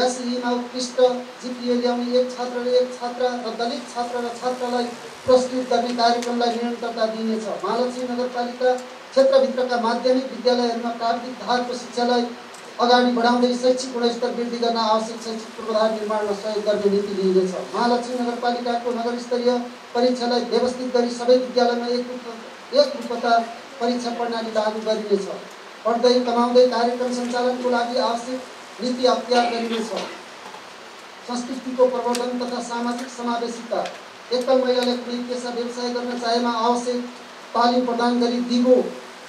एसईमा उत्कृष्ट जिपिए ल्याउने एक छात्र र दलित छात्र र छात्रालाई पुरस्कृत गर्ने कार्यक्रमलाई निरन्तरता दिइनेछ। महालक्ष्मी नगरपालिका क्षेत्रभित्रका माध्यमिक विद्यालयहरूमा प्राविधिक धारको शिक्षालाई अगाडि बढाउँदै शैक्षिक गुणस्तर वृद्धि गर्न आवश्यक शैक्षिक पूर्वाधार निर्माणमा सहयोग गर्ने नीति लिइनेछ। महालक्ष्मी नगरपालिकाको नगरस्तरीय परीक्षालाई व्यवस्थित गरी सबै विद्यालयमा एक रूपता परीक्षा प्रणाली लागू गरिनेछ। पढ्दै कमाउँदै कार्यक्रम सञ्चालनको लागि आवश्यक नीति अख्तियार गरिनेछ। संस्कृतिको प्रवर्धन तथा सामाजिक समावेशिता, एकल महिलाले कुनै पेसा व्यवसाय गर्न चाहेमा आवश्यक तालिम प्रदान गरी दिगो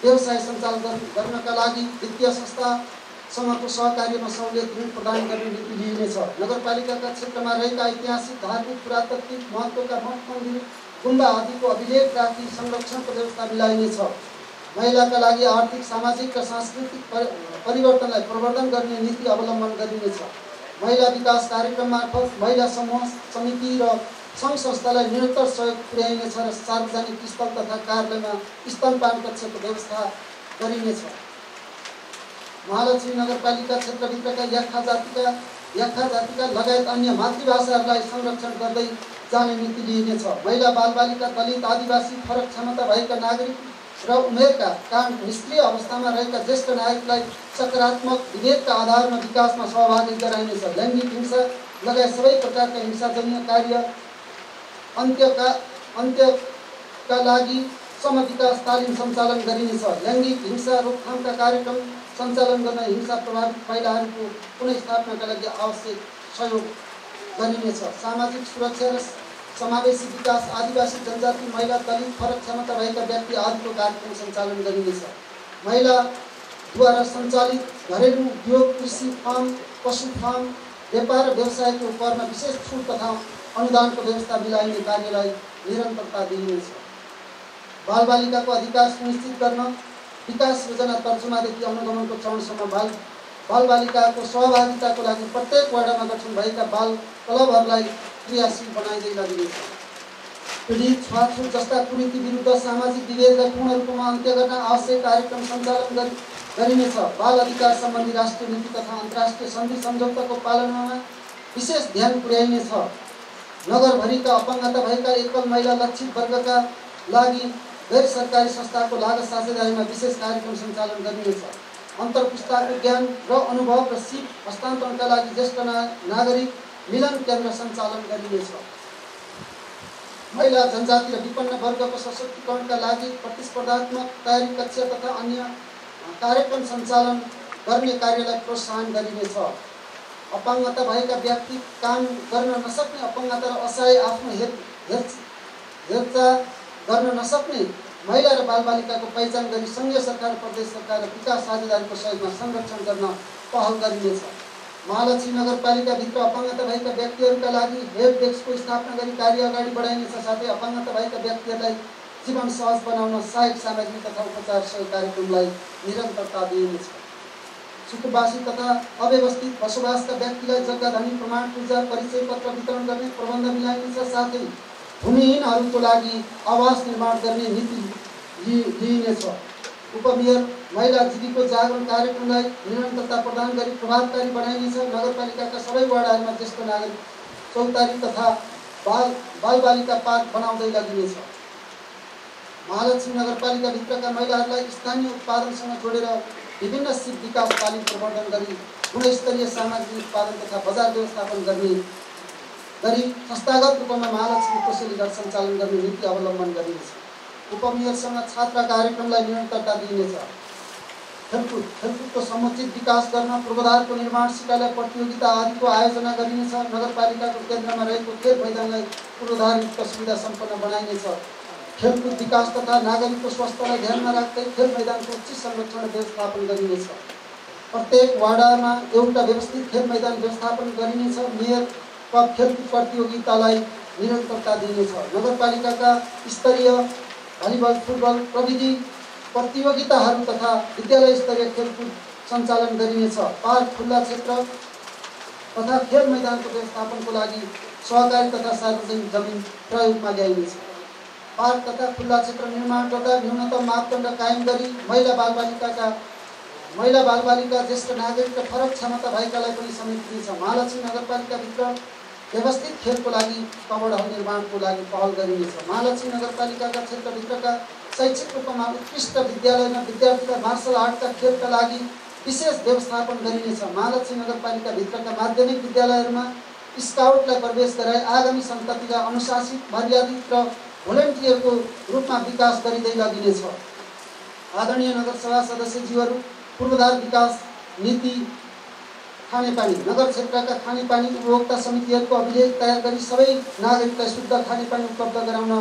व्यवसाय सञ्चालन गर्नका लागि वित्तीय संस्थासँगको सहकार्यमा सहुलियत ऋण प्रदान गर्ने नीति लिइनेछ। नगरपालिकाका क्षेत्रमा रहेका ऐतिहासिक, धार्मिक, पुरातात्विक महत्त्वका मठ मन्दिर, गुम्बा आदिको अभिलेख राखी संरक्षणको व्यवस्था मिलाइनेछ। महिलाका लागि आर्थिक, सामाजिक र सांस्कृतिक परिवर्तनलाई प्रवर्धन गर्ने नीति अवलम्बन गरिनेछ। महिला विकास कार्यक्रम मार्फत महिला समूह, समिति र सङ्घ संस्थालाई निरन्तर सहयोग पुर्याइनेछ र सार्वजनिक स्थल तथा कार्यालयमा स्तनपान कक्षको व्यवस्था गरिनेछ। महालक्ष्मी नगरपालिका क्षेत्रभित्रका याख्खा जातिका लगायत अन्य मातृभाषाहरूलाई संरक्षण गर्दै जाने नीति लिइनेछ। महिला, बालबालिका, दलित, आदिवासी, फरक क्षमता भएका नागरिक र उमेरका कारण निष्क्रिय अवस्थामा रहेका ज्येष्ठ नागरिकलाई सकारात्मक विभेदका आधारमा विकासमा सहभागी गराइनेछ। लैङ्गिक हिंसा लगायत सबै प्रकारका हिंसाजन्य कार्य अन्त्यका लागि समविकास तालिम सञ्चालन गरिनेछ। लैङ्गिक हिंसा रोकथामका कार्यक्रम सञ्चालन गर्न हिंसा प्रभावित महिलाहरूको पुनर्स्थापनाका लागि आवश्यक सहयोग गरिनेछ। सामाजिक सुरक्षा र समावेशी विकास, आदिवासी, जनजाति, महिला, दलित, फरक क्षमता भएका व्यक्ति आदिको कार्यक्रम सञ्चालन गरिनेछ। महिलाद्वारा सञ्चालित घरेलु उद्योग, कृषि फार्म, पशु फार्म, व्यापार र व्यवसायको करमा विशेष छुट तथा अनुदानको व्यवस्था मिलाइने कार्यलाई निरन्तरता दिइनेछ। बालबालिकाको अधिकार सुनिश्चित गर्न विकास योजना तर्जुमादेखि अनुगमनको चरणसम्म बालबालिकाको सहभागिताको लागि प्रत्येक वडामा गठन भएका बाल क्लबहरूलाई क्रियाशील बनाइँदै लगिनेछ। पीडित, छुवाछुत जस्ता कुरीति विरुद्ध सामाजिक विभेदलाई पूर्ण रूपमा अन्त्य गर्न आवश्यक कार्यक्रम सञ्चालन गरिनेछ। बाल अधिकार सम्बन्धी राष्ट्रिय नीति तथा अन्तर्राष्ट्रिय सन्धि सम्झौताको पालनामा विशेष ध्यान पुर्याइनेछ। नगरभरिका अपाङ्गता भएका एकल महिला लक्षित वर्गका लागि गैर सरकारी संस्थाको लागत साझेदारीमा विशेष कार्यक्रम सञ्चालन गरिनेछ। अन्तर्पुस्ताको ज्ञान र अनुभव र सिप हस्तान्तरणका लागि ज्येष्ठ नागरिक मिलन केन्द्र सञ्चालन गरिनेछ। महिला, जनजाति र विपन्न वर्गको सशक्तिकरणका लागि प्रतिस्पर्धात्मक तयारी कक्षा तथा अन्य कार्यक्रम सञ्चालन गर्ने कार्यलाई प्रोत्साहन गरिनेछ। अपाङ्गता भएका व्यक्ति, काम गर्न नसक्ने, अपाङ्गता र असहाय, आफ्नो हेरचाह गर्न नसक्ने महिला र बालबालिकाको पहिचान गरी सङ्घीय सरकार, प्रदेश सरकार र विकास साझेदारीको सहयोगमा संरक्षण गर्न पहल गरिनेछ। महालक्ष्मी नगरपालिकाभित्र अपाङ्गता भएका व्यक्तिहरूका लागि हेल्प डेस्कको स्थापना गरी कार्य अगाडि बढाइनेछ। साथै अपाङ्गता भएका व्यक्तिहरूलाई जीवन सहज बनाउन सहायक सामग्री तथा उपचार सहयोग कार्यक्रमलाई निरन्तरता दिइनेछ। सुकुम्बासी तथा अव्यवस्थित बसोबासका व्यक्तिलाई जग्गा, धनी प्रमाण, पूजा, परिचय पत्र वितरण गर्ने प्रबन्ध मिलाइनेछ। साथै भूमिहीनहरूको लागि आवास निर्माण गर्ने नीति लिइनेछ। उपमेयर महिला दिदीको जागरण कार्यक्रमलाई निरन्तरता प्रदान गरी प्रभावकारी बनाइनेछ। नगरपालिकाका सबै वार्डहरूमा ज्येष्ठ नागरिक चौतारी तथा बालबालिका पार्क बनाउँदै लगिनेछ। महालक्ष्मी नगरपालिकाभित्रका महिलाहरूलाई स्थानीय उत्पादनसँग जोडेर विभिन्न सिप विकास तालिम प्रवर्धन गरी गुणस्तरीय सामग्री उत्पादन तथा बजार व्यवस्थापन गर्ने गरी संस्थागत रूपमा महालक्ष्मी कोसेली घर सञ्चालन गर्ने नीति अवलम्बन गरिनेछ। उपमेयरसँग छात्र कार्यक्रमलाई निरन्तरता दिइनेछ। खेलकुदको समुचित विकास गर्न पूर्वाधारको निर्माण, सिकालय प्रतियोगिता आदिको आयोजना गरिनेछ। नगरपालिकाको केन्द्रमा रहेको खेल मैदानलाई पूर्वाधारयुक्त सुविधा सम्पन्न बनाइनेछ। खेलकुद विकास तथा नागरिकको स्वास्थ्यलाई ध्यानमा राख्दै खेल मैदानको उचित संरक्षण व्यवस्थापन गरिनेछ। प्रत्येक वार्डमा एउटा व्यवस्थित खेल मैदान व्यवस्थापन गरिनेछ। मेयर कप खेलकुद प्रतियोगितालाई निरन्तरता दिइनेछ। नगरपालिकाका स्तरीय भलिबल, फुटबल प्रविधि प्रतियोगिताहरू तथा विद्यालय स्तरीय खेलकुद सञ्चालन गरिनेछ। पार्क, खुल्ला क्षेत्र तथा खेल मैदानको व्यवस्थापनको लागि सहकारी तथा सार्वजनिक जमिन प्रयोगमा ल्याइनेछ। पार्क तथा खुल्ला क्षेत्र निर्माण गर्दा न्यूनतम मापदण्ड कायम गरी महिला बालबालिका ज्येष्ठ नागरिक र फरक क्षमता भएकालाई पनि समेटिनेछ। महालक्ष्मी नगरपालिकाभित्र व्यवस्थित खेलको लागि कबडहरू निर्माणको लागि पहल गरिनेछ। महालक्ष्मी नगरपालिकाका क्षेत्रभित्रका शैक्षिक रूपमा उत्कृष्ट विद्यालयमा विद्यार्थीका मार्शल आर्टका खेलका लागि विशेष व्यवस्थापन गरिनेछ। महालक्ष्मी नगरपालिकाभित्रका माध्यमिक विद्यालयहरूमा स्काउटलाई प्रवेश गराई आगामी सन्ततिलाई अनुशासित, मर्यादित र भोलिन्टियरको रूपमा विकास गरिँदै लगिनेछ। आदरणीय नगरसभा सदस्यज्यूहरू, पूर्वाधार विकास नीति खानेपानी नगर क्षेत्रका खानेपानी उपभोक्ता समितिहरूको अभिलेख तयार गरी सबै नागरिकलाई शुद्ध खानेपानी उपलब्ध गराउन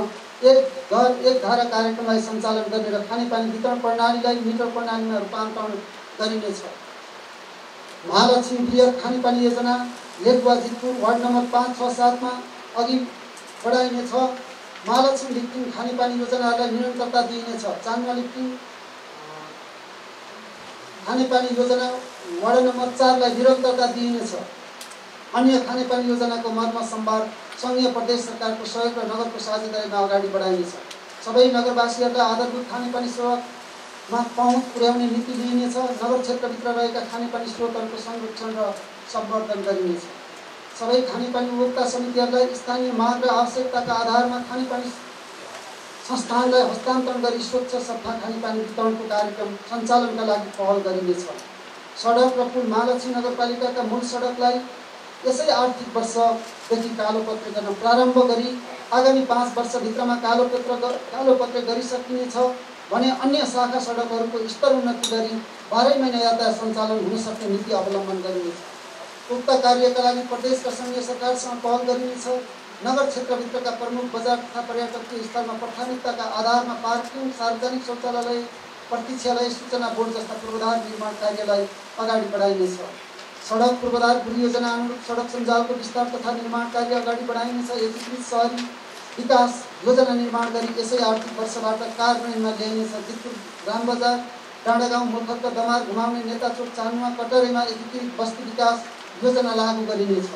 एक घर एक धारा कार्यक्रमलाई सञ्चालन गर्ने र खानेपानी वितरण प्रणालीलाई मिटर प्रणालीमा रूपान्तरण गरिनेछ। महालक्ष्मी बृहत खानेपानी योजना लेखुवा जितपुर वार्ड नम्बर 5, 6, 7 मा अघि बढाइनेछ। महालक्ष्मी लिफ्टिङ खानेपानी योजनाहरूलाई निरन्तरता दिइनेछ। चान्वा लिफ्टिङ खानेपानी योजना वार्ड नम्बर 4 लाई निरन्तरता दिइनेछ। अन्य खानेपानी योजनाको मर्म सम्भार सङ्घीय प्रदेश सरकारको सहयोग र नगरको साझेदारीमा अगाडि बढाइनेछ। सबै नगरवासीहरूलाई आधारभूत खानेपानी सेवामा पहुँच पुर्याउने नीति लिइनेछ। नगर क्षेत्रभित्र रहेका खानेपानी स्रोतहरूको संरक्षण र संवर्धन गरिनेछ। सबै खानेपानी उपभोक्ता समितिहरूलाई स्थानीय माग र आवश्यकताका आधारमा खानेपानी संस्थानलाई हस्तान्तरण गरी स्वच्छ सफा खानेपानी वितरणको कार्यक्रम सञ्चालनका लागि पहल गरिनेछ। सडक र पुल महालक्ष्मी नगरपालिकाका मूल सडकलाई यसै आर्थिक वर्षदेखि कालोपत्र गर्न प्रारम्भ गरी आगामी 5 वर्षभित्रमा कालोपत्र गरिसकिनेछ भने अन्य शाखा सडकहरूको स्तर उन्नति गरी 12 महिना यातायात सञ्चालन हुन सक्ने नीति अवलम्बन गरिनेछ। उक्त कार्यका लागि प्रदेश र सङ्घीय सरकारसँग पहल गरिनेछ। नगर क्षेत्रभित्रका प्रमुख बजार तथा पर्यटकीय स्थलमा प्राथमिकताका आधारमा पार्किङ, सार्वजनिक शौचालय, प्रतीक्षालय, सूचना बोर्ड जस्ता पूर्वाधार निर्माण कार्यलाई अगाडि बढाइनेछ। सडक पूर्वाधार परियोजना अनुरूप सडक सञ्जालको विस्तार तथा निर्माण कार्य अगाडि बढाइनेछ। एकीकृत शहरी विकास योजना निर्माण गरी यसै आर्थिक वर्षबाट कार्यान्वयनमा ल्याइनेछ। जितपुर, रामबजार, डाँडागाउँ, मुलखर्क, दमार, घुमाउने, नेताचोक, चानुवा, कटरेमा एकीकृत बस्ती विकास योजना लागू गरिनेछ।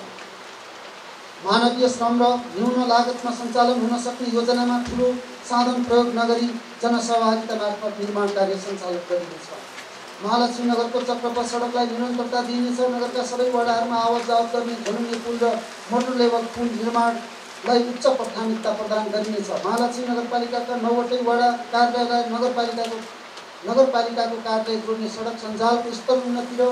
मानवीय श्रम र न्यून लागतमा सञ्चालन हुन सक्ने योजनामा ठुलो साधन प्रयोग नगरी जनसहभागिता मार्फत निर्माण कार्य सञ्चालन गरिनेछ। महालक्ष्मी नगरको चक्रपथ सडकलाई निरन्तरता दिइनेछ। नगरका सबै वडाहरूमा आवत जावत गर्ने झलुङ्गे पुल र मोटर लेभल पुल निर्माणलाई उच्च प्राथमिकता प्रदान गरिनेछ। महालक्ष्मी नगरपालिकाका 9वटै वडा कार्यालयलाई नगरपालिकाको कार्यालय जोड्ने सडक सञ्जालको स्तर उन्नति र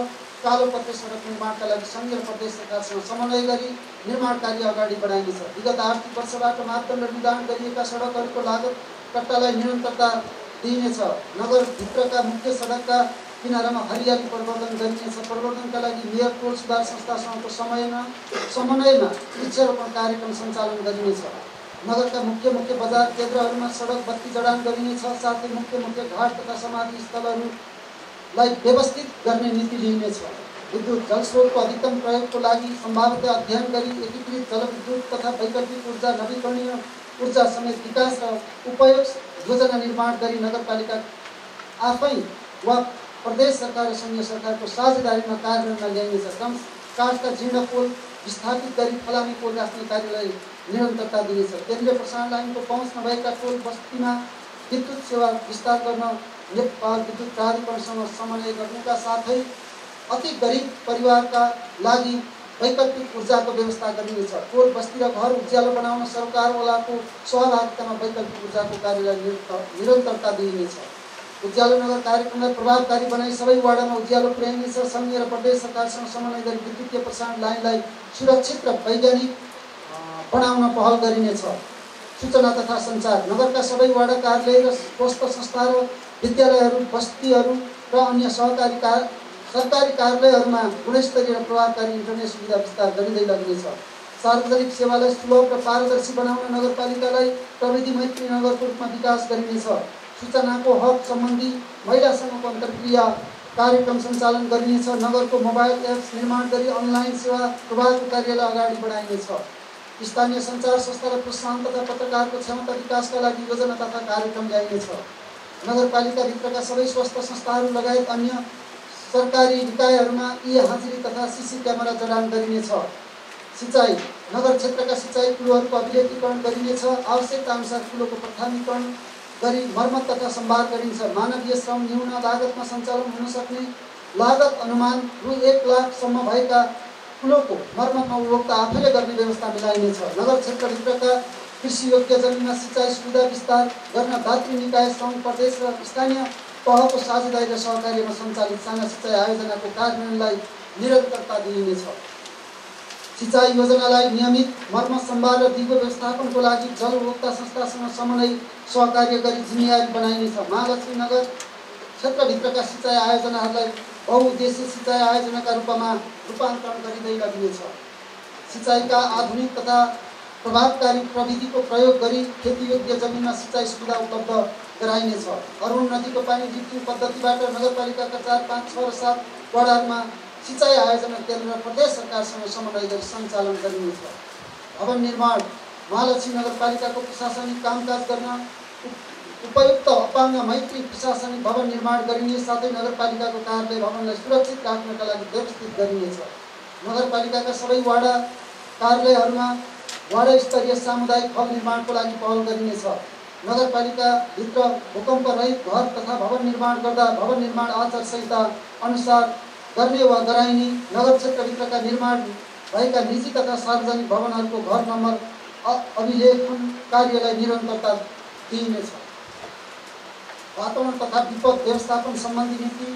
कालोपत्र सडक निर्माणका लागि सङ्घीय प्रदेश सरकारसँग समन्वय गरी निर्माण कार्य अगाडि बढाइनेछ। विगत आर्थिक वर्षबाट मापदण्ड निर्धारण गरिएका सडकहरूको लागत कट्टालाई निरन्तरता दिइनेछ। नगरभित्रका मुख्य सडकका किनारामा हरियाली प्रवर्धन गरिनेछ। प्रवर्धनका लागि मेयर टोल सुधार संस्थासँगको समन्वयमा वृक्षारोपण कार्यक्रम सञ्चालन गरिनेछ। नगरका मुख्य बजार केन्द्रहरूमा सडक बत्ती जडान गरिनेछ। साथै मुख्य घाट तथा समाधि स्थलहरूलाई व्यवस्थित गर्ने नीति लिइनेछ। विद्युत जलस्रोतको अधिकतम प्रयोगको लागि सम्भाव्यता अध्ययन गरी एकीकृत जलविद्युत तथा वैकल्पिक ऊर्जा, नवीकरणीय ऊर्जा समेत विकास र उपयोग योजना निर्माण गरी नगरपालिका आफै वा प्रदेश सरकार र सङ्घीय सरकारको साझेदारीमा कार्यान्वयनमा ल्याइनेछ। काठका जीर्ण पोल विस्थापित गरी फलामे पोल राख्ने कार्यलाई निरन्तरता दिनेछ। केन्द्रीय प्रसारण लाइनको पहुँच नभएका टोल बस्तीमा विद्युत सेवा विस्तार गर्न नेपाल विद्युत प्राधिकरणसँग समन्वय गर्नुका साथै अति गरिब परिवारका लागि वैकल्पिक ऊर्जाको व्यवस्था गरिनेछ। टोल बस्ती र घर उज्यालो बनाउन सरकारवालाको सहभागितामा वैकल्पिक ऊर्जाको कार्यलाई निरन्तरता दिइनेछ। उज्यालो नगर कार्यक्रमलाई प्रभावकारी बनाई सबै वार्डमा उज्यालो पुर्याइनेछ। सङ्घीय र प्रदेश सरकारसँग समन्वय गरी विद्युतीय प्रसारण लाइनलाई सुरक्षित र वैज्ञानिक बनाउन पहल गरिनेछ। सूचना तथा सञ्चार नगरका सबै वार्ड कार्यालय र स्वास्थ्य संस्था र विद्यालयहरू, बस्तीहरू र अन्य सरकारी कार्यालयहरूमा गुणस्तरीय र प्रभावकारी इन्टरनेट सुविधा विस्तार गरिँदै लगिनेछ। सार्वजनिक सेवालाई सुलभ र पारदर्शी बनाउन नगरपालिकालाई प्रविधि मैत्री नगरको रूपमा विकास गरिनेछ। सूचनाको हक सम्बन्धी महिलासँगको अन्तर्क्रिया कार्यक्रम सञ्चालन गरिनेछ। नगरको मोबाइल एप्स निर्माण गरी अनलाइन सेवा प्रवाहको कार्यलाई अगाडि बढाइनेछ। स्थानीय सञ्चार संस्थालाई प्रोत्साहन तथा पत्रकारको क्षमता विकासका लागि योजना तथा कार्यक्रम ल्याइनेछ। नगरपालिकाभित्रका सबै स्वास्थ्य संस्थाहरू लगायत अन्य सरकारी निकायहरूमा हाजिरी तथा सीसी क्यामेरा जडान गरिनेछ। सिँचाइ नगर क्षेत्रका सिँचाइ कुलोहरूको अभिलेखीकरण गरिनेछ। आवश्यकता अनुसार कुलोको प्राथमिकरण गरी मर्मत तथा सम्भार गरिन्छ। मानवीय श्रम न्यून लागतमा सञ्चालन हुन सक्ने लागत अनुमान रु 1 लाखसम्म भएका कुलोको मर्मतमा उपभोक्ता आफैले गर्ने व्यवस्था मिलाइनेछ। नगर क्षेत्रभित्रका कृषि योग्य जमिनमा सिँचाइ सुविधा विस्तार गर्न दात्री निकाय सङ्घ, प्रदेश र स्थानीय तहको साझेदारी र सहकार्यमा सञ्चालित साना सिँचाइ आयोजनाको कार्यान्वयनलाई निरन्तरता दिइनेछ। सिँचाइ योजनालाई नियमित मर्मत सम्भार र दिगो व्यवस्थापनको लागि जल उपभोक्ता संस्थासँग समन्वय सहकार्य गरी जिम्मेवारी बनाइनेछ। महालक्ष्मी नगर क्षेत्रभित्रका सिँचाइ आयोजनाहरूलाई बहुउद्देश्य सिँचाइ आयोजनाका रूपमा रूपान्तरण गरिँदै लगिनेछ। सिँचाइका आधुनिक तथा प्रभावकारी प्रविधिको प्रयोग गरी खेतीयोग्य जमिनमा सिँचाइ सुविधा उपलब्ध गराइनेछ। अरुण नदीको पानी ड्रिपिङ पद्धतिबाट नगरपालिकाका 4, 5, 6 र 7 वार्डहरूमा सिँचाइ आयोजना केन्द्र र प्रदेश सरकारसँग समन्वय गरी सञ्चालन गरिनेछ। भवन निर्माण महालक्ष्मी नगरपालिकाको प्रशासनिक कामकाज गर्न उपयुक्त अपाङ्ग मैत्री प्रशासनिक भवन निर्माण गरिने साथै नगरपालिकाको कार्यालय भवनलाई सुरक्षित राख्नका लागि व्यवस्थित गरिनेछ। नगरपालिकाका सबै वार्ड कार्यालयहरूमा वार्ड स्तरीय सामुदायिक हल निर्माणको लागि पहल गरिनेछ। नगरपालिकाभित्र भूकम्प रहित घर तथा भवन निर्माण गर्दा भवन निर्माण आचार संहिता अनुसार गर्ने वा गराइने, नगर क्षेत्रभित्रका निर्माण भएका निजी तथा सार्वजनिक भवनहरूको घर नम्बर अभिलेखन कार्यलाई निरन्तरता दिइनेछ। वातावरण तथा विपद व्यवस्थापन सम्बन्धी नीति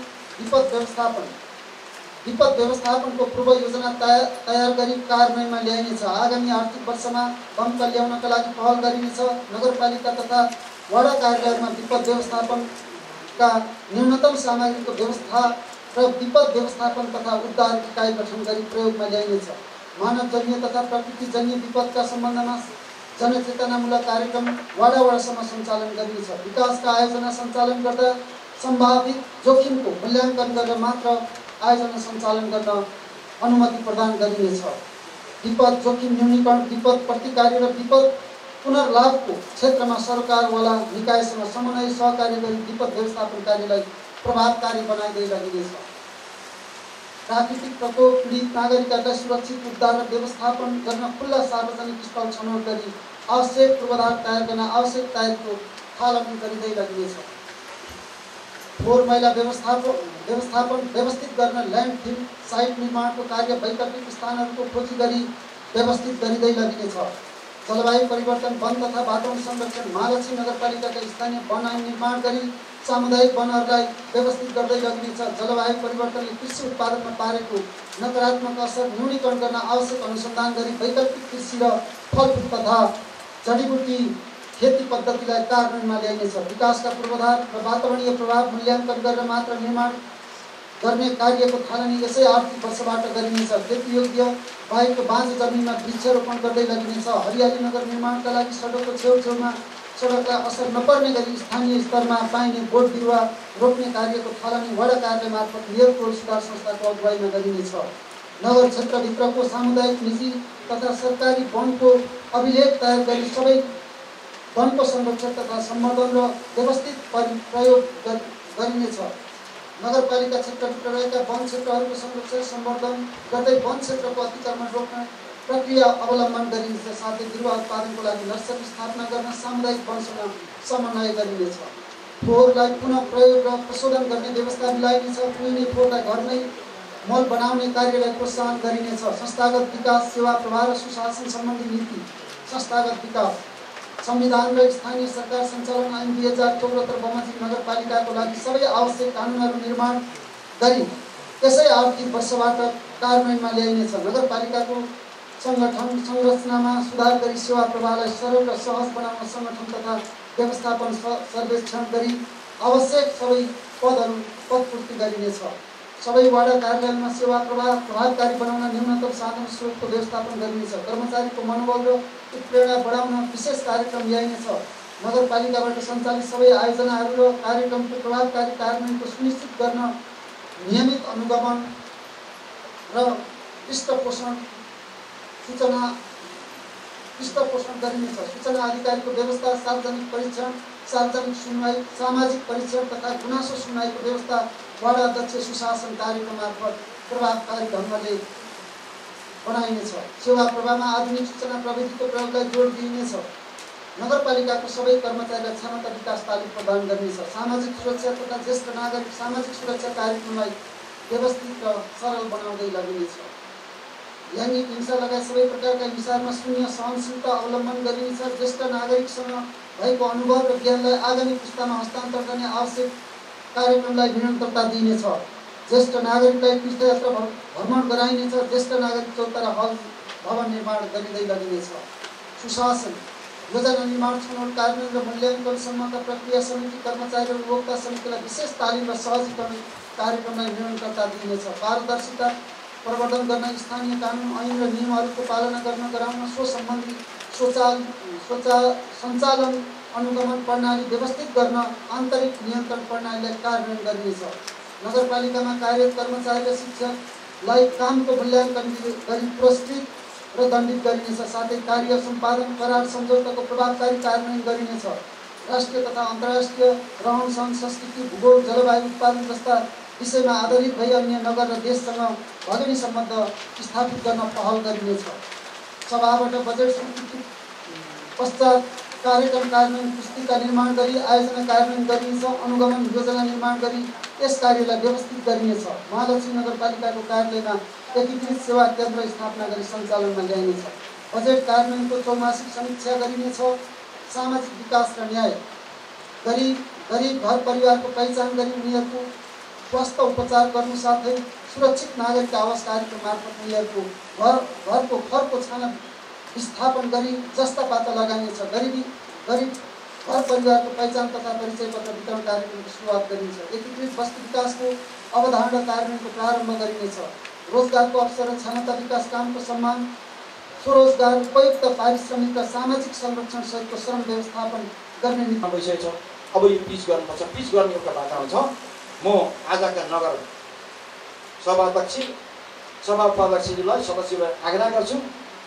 विपद व्यवस्थापनको पूर्व योजना तयार गरी कार्यान्वयनमा ल्याइनेछ। आगामी आर्थिक वर्षमा बमका ल्याउनका लागि पहल गरिनेछ। नगरपालिका तथा वडा कार्यालयमा विपद व्यवस्थापनका न्यूनतम सामग्रीको व्यवस्था र विपद व्यवस्थापन तथा उद्धार इकाइ गठन गरी प्रयोगमा ल्याइनेछ। मानवजन्य तथा प्रकृतिजन्य विपदका सम्बन्धमा जनचेतनामूलक कार्यक्रम वडासम्म सञ्चालन गरिनेछ। विकासका आयोजना सञ्चालन गर्दा सम्भावित जोखिमको मूल्याङ्कन गरेर मात्र आयोजना सञ्चालन गर्न अनुमति प्रदान गरिनेछ। विपद जोखिम न्यूनीकरण, विपद प्रतिकार र विपद पुनर्लाभको क्षेत्रमा सरकारवाला निकायसँग समन्वय सहकार्य गरी विपद व्यवस्थापन कार्यलाई प्रभावकारी बनाइँदै लगिनेछ। प्राकृतिक प्रकोप पीडित नागरिकहरूलाई सुरक्षित उद्धार र व्यवस्थापन गर्न खुल्ला सार्वजनिक स्थल छनौट गरी आवश्यक पूर्वाधार तयार गर्न आवश्यक तयारीको थालनी गरिँदै लगिनेछ। फोहोर मैला व्यवस्थापन व्यवस्थित गर्न ल्यान्डफिल साइट निर्माणको कार्य वैकल्पिक स्थानहरूको खोजी गरी व्यवस्थित गरिँदै लगिनेछ। जलवायु परिवर्तन, वन तथा वातावरण संरक्षण महालक्ष्मी नगरपालिकाका स्थानीय वन ऐन निर्माण गरी सामुदायिक वनहरूलाई व्यवस्थित गर्दै लगिनेछ। जलवायु परिवर्तनले कृषि उत्पादनमा पारेको नकारात्मक असर न्यूनीकरण गर्न आवश्यक अनुसन्धान गरी वैकल्पिक कृषि र फलफुल तथा जडीबुटी खेती पद्धतिलाई कार्यान्वयनमा ल्याइनेछ। विकासका पूर्वाधार र वातावरणीय प्रभाव मूल्याङ्कन गरेर मात्र निर्माण गर्ने कार्यको थालनी यसै आर्थिक वर्षबाट गरिनेछ। खेतीयोग्य भएको बाँझो जमिनमा वृक्षारोपण गर्दै लगिनेछ। हरियाली नगर निर्माणका लागि सडकको छेउछेउमा सडकलाई असर नपर्ने गरी स्थानीय स्तरमा पाइने बोट बिरुवा रोप्ने कार्यको थालनी वडा कार्यालय मार्फत मेयर टोल सुधार संस्थाको अगुवाईमा गरिनेछ। नगर क्षेत्रभित्रको सामुदायिक, निजी तथा सरकारी वनको अभिलेख तयार गरी सबै वनको संरक्षण तथा सम्वर्धन र व्यवस्थित प्रयोग गरिनेछ। नगरपालिका क्षेत्रभित्र रहेका वन क्षेत्रहरूको संरक्षण सम्वर्धन गर्दै वन क्षेत्रको अतिक्रमण रोक्न प्रक्रिया अवलम्बन गरिनेछ। साथै बिरुवा उत्पादनको लागि नर्सरी स्थापना गर्न सामुदायिक वनसँग समन्वय गरिनेछ। फोहोरलाई पुनः प्रयोग र प्रशोधन गर्ने व्यवस्था मिलाइनेछ। कुनै फोहोरलाई घरमै मल बनाउने कार्यलाई प्रोत्साहन गरिनेछ। संस्थागत विकास, सेवा प्रवाह र सुशासन सम्बन्धी नीति, संस्थागत विकास, संविधान र स्थानीय सरकार सञ्चालन ऐन 2074 बमोजिम नगरपालिकाको लागि सबै आवश्यक कानुनहरू निर्माण गरी त्यसै आर्थिक वर्षबाट कार्यान्वयनमा ल्याइनेछ। नगरपालिकाको सङ्गठन संरचनामा सुधार गरी सेवा प्रवाहलाई सरल र सहज बनाउन सङ्गठन तथा व्यवस्थापन सर्वेक्षण गरी आवश्यक सबै पदहरू पदपूर्ति गरिनेछ। सबै वाडा कार्यालयमा सेवा प्रवाह प्रभावकारी बनाउन न्यूनतम साधन स्रोतको व्यवस्थापन गरिनेछ। कर्मचारीको मनोबल र उत्प्रेरणा बढाउन विशेष कार्यक्रम ल्याइनेछ। नगरपालिकाबाट सञ्चालित सबै आयोजनाहरू र कार्यक्रमको प्रभावकारी कार्यान्वयनको सुनिश्चित गर्न नियमित अनुगमन र पृष्ठपोषण गरिनेछ। सूचना अधिकारीको व्यवस्था, सार्वजनिक परीक्षण, सार्वजनिक सुनवाई, सामाजिक परीक्षण तथा गुनासो सुनवाईको व्यवस्था वाडा अध्यक्ष सुशासन कार्यक्रम मार्फत प्रभावकारी ढङ्गले बनाइनेछ। सेवा प्रवाहमा आधुनिक सूचना प्रविधिको प्रयोगलाई जोड दिइनेछ। नगरपालिकाको सबै कर्मचारीलाई क्षमता विकास तालिम प्रदान गरिनेछ। सामाजिक सुरक्षा तथा ज्येष्ठ नागरिक सामाजिक सुरक्षा कार्यक्रमलाई व्यवस्थित र सरल बनाउँदै लगिनेछ। लैङ्गिक हिंसा लगायत सबै प्रकारका हिंसामा शून्य सहनशीलता अवलम्बन गरिनेछ। ज्येष्ठ नागरिकसँग भएको अनुभव र ज्ञानलाई आगामी पुस्तामा हस्तान्तरण गर्ने आवश्यक कार्यक्रमलाई निरन्तरता दिइनेछ। ज्येष्ठ नागरिकलाई तीर्थयात्रा भ्रमण गराइनेछ। ज्येष्ठ नागरिक चौतारा हल भवन निर्माण गरिँदै लगिनेछ। सुशासन, योजना निर्माण, छनौट, कार्यान्वयन र मूल्याङ्कनसम्मका प्रक्रिया समिति, कर्मचारी र उपभोक्ता समितिलाई विशेष तालिम र सहजीकरण कार्यक्रमलाई निरन्तरता दिइनेछ। पारदर्शिता प्रवर्धन गर्न स्थानीय कानुन ऐन र नियमहरूको पालना गर्न गराउन सो सम्बन्धी सञ्चालन अनुगमन प्रणाली व्यवस्थित गर्न आन्तरिक नियन्त्रण प्रणालीलाई कार्यान्वयन गरिनेछ। नगरपालिकामा कार्यरत कर्मचारी र शिक्षकलाई कामको मूल्याङ्कन गरी पुरस्कृत र दण्डित गरिनेछ। साथै कार्य सम्पादन करार सम्झौताको प्रभावकारी कार्यान्वयन गरिनेछ। राष्ट्रिय तथा अन्तर्राष्ट्रिय रहन सहन, संस्कृति, भूगोल, जलवायु, उत्पादन जस्ता विषयमा आधारित भई अन्य नगर र देशसँग भगिनी सम्बन्ध स्थापित गर्न पहल गरिनेछ। सभाबाट बजेट स्वीकृति पश्चात कार्यक्रम कार्यान्वयन पुस्तिका निर्माण गरी आयोजना कार्यान्वयन गरिनेछ। अनुगमन योजना निर्माण गरी यस कार्यलाई व्यवस्थित गरिनेछ। महालक्ष्मी नगरपालिकाको कार्यालयमा एकीकृत सेवा केन्द्र स्थापना गरी सञ्चालनमा ल्याइनेछ। बजेट कार्यान्वयनको त्रैमासिक समीक्षा गरिनेछ। सामाजिक विकास र न्याय गरी गरिब घर परिवारको पहिचान गरी उनीहरूको स्वास्थ्य उपचार गर्नु साथै सुरक्षित नागरिक आवास कार्यक्रम मार्फत उनीहरूको घरको खरको छाना स्थापन गरी जस्ता पाता लगाइनेछ। गरिब घर परिवारको पहिचान तथा परिचय पत्र वितरण कार्यक्रमको सुरुवात गरिनेछ। एकीकृत बस्ती विकासको अवधारणा कार्यान्वयनको प्रारम्भ गरिनेछ। रोजगारको अवसर र क्षमता विकास कामको सम्मान, स्वरोजगार, उपयुक्त पारिश्रमिक र सामाजिक संरक्षण सहितको श्रम व्यवस्थापन गर्ने विषय छ। अब यो पिच गर्नुपर्छ। पिच गर्ने एउटा वातावरण छ। म आजका नगर सभाध्यक्ष, सभा उपाध्यक्षलाई, सदस्यलाई आग्रह गर्छु।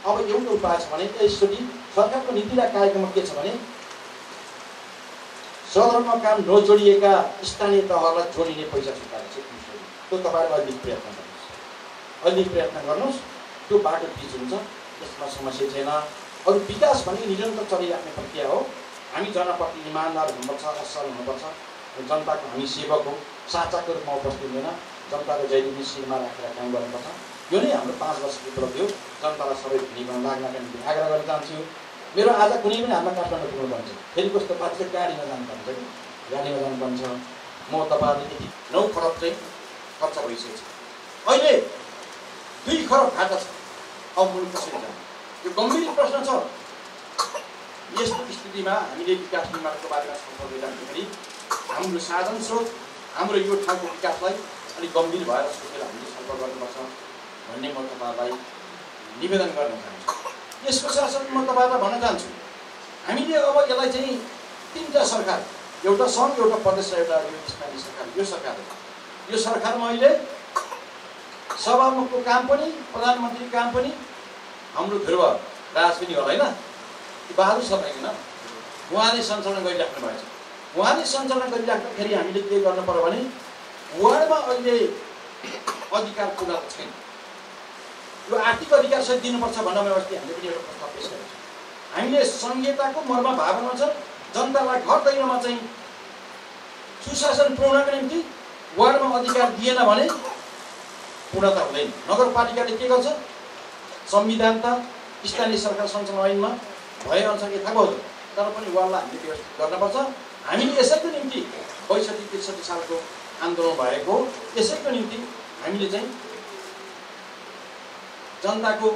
अब एउटा उपाय छ भने यसचोटि सरकारको नीति र कार्यक्रम के छ भने सदरमा काम नजोडिएका स्थानीय तहहरूलाई जोडिने पैसा छुट्याएर त्यो तपाईँहरूले अलिक प्रयत्न गर्नुहोस्। त्यो बाटो पिच हुन्छ, त्यसमा समस्या छैन। अरू विकास भने निरन्तर चलिराख्ने प्रक्रिया हो। हामी जनप्रति इमान्दार हुनुपर्छ, असल हुनुपर्छ। जनताको हामी सेवक हो, साचाको रूपमा उपस्थित हुँदैन। जनताको जयदिनी शिरमा राखेर काम गर्नुपर्छ। यो नै हाम्रो 5 वर्षको उपलब्धि हो। जनतालाई सबै भूमिका लाग्नका निम्ति आग्रह गर्न चाहन्छु। मेरो आज कुनै पनि हामीलाई काठमाडौँ पुग्नुपर्छ, फेरि कस्तो पार्टी चाहिँ गाडीमा जानुपर्छ कि गाडीमा जानुपर्छ। म तपाईँहरूले यति 9 खरब चाहिँ खर्च भइसकेको छ। अहिले 2 खरब घाटा छ। अब मुलुक कसरी जान्छ? यो गम्भीर प्रश्न छ। यस्तो स्थितिमा हामीले विकास निर्माणको बारेमा छलफल गरिराख्दाखेरि हाम्रो साधन स्रोत, हाम्रो यो ठाउँको विकासलाई अलिक गम्भीर भएर सोचेर हामीले छलफल गर्नुपर्छ भन्ने म तपाईँहरूलाई निवेदन गर्न चाहन्छु। यसको साथसाथै म तपाईँहरूलाई भन्न चाहन्छु, हामीले अब यसलाई चाहिँ 3टा सरकार, एउटा सङ्घ, एउटा प्रदेश र एउटा यो स्थानीय सरकार, यो सरकारमा अहिले सभामुखको काम पनि, प्रधानमन्त्री काम पनि हाम्रो ध्रुव राज पनि होला होइन, बहादुर सब होइन, उहाँले सञ्चालन गरिराख्नु भएको छ। उहाँले सञ्चालन गरिराख्दाखेरि हामीले के गर्नु पर्यो भने वार्डमा अहिले अधिकार पुरा छैन। यो आर्थिक अधिकार सहित दिनुपर्छ भनेर अस्ति हामीले पनि एउटा प्रस्ताव पेश गरेका छौँ। हामीले संहिताको मर्म भावना छ जनतालाई घर दैलोमा चाहिँ सुशासन पुर्याउनका निम्ति वार्डमा अधिकार दिएन भने पूर्णता हुँदैन। नगरपालिकाले के गर्छ? संविधान त स्थानीय सरकार सञ्चालन ऐनमा भएअनुसार यथावत हो, तर पनि वार्डलाई हामीले व्यवस्थित गर्नुपर्छ। हामीले यसैको निम्ति 62-63 सालको आन्दोलन भएको, यसैको निम्ति हामीले चाहिँ जनताको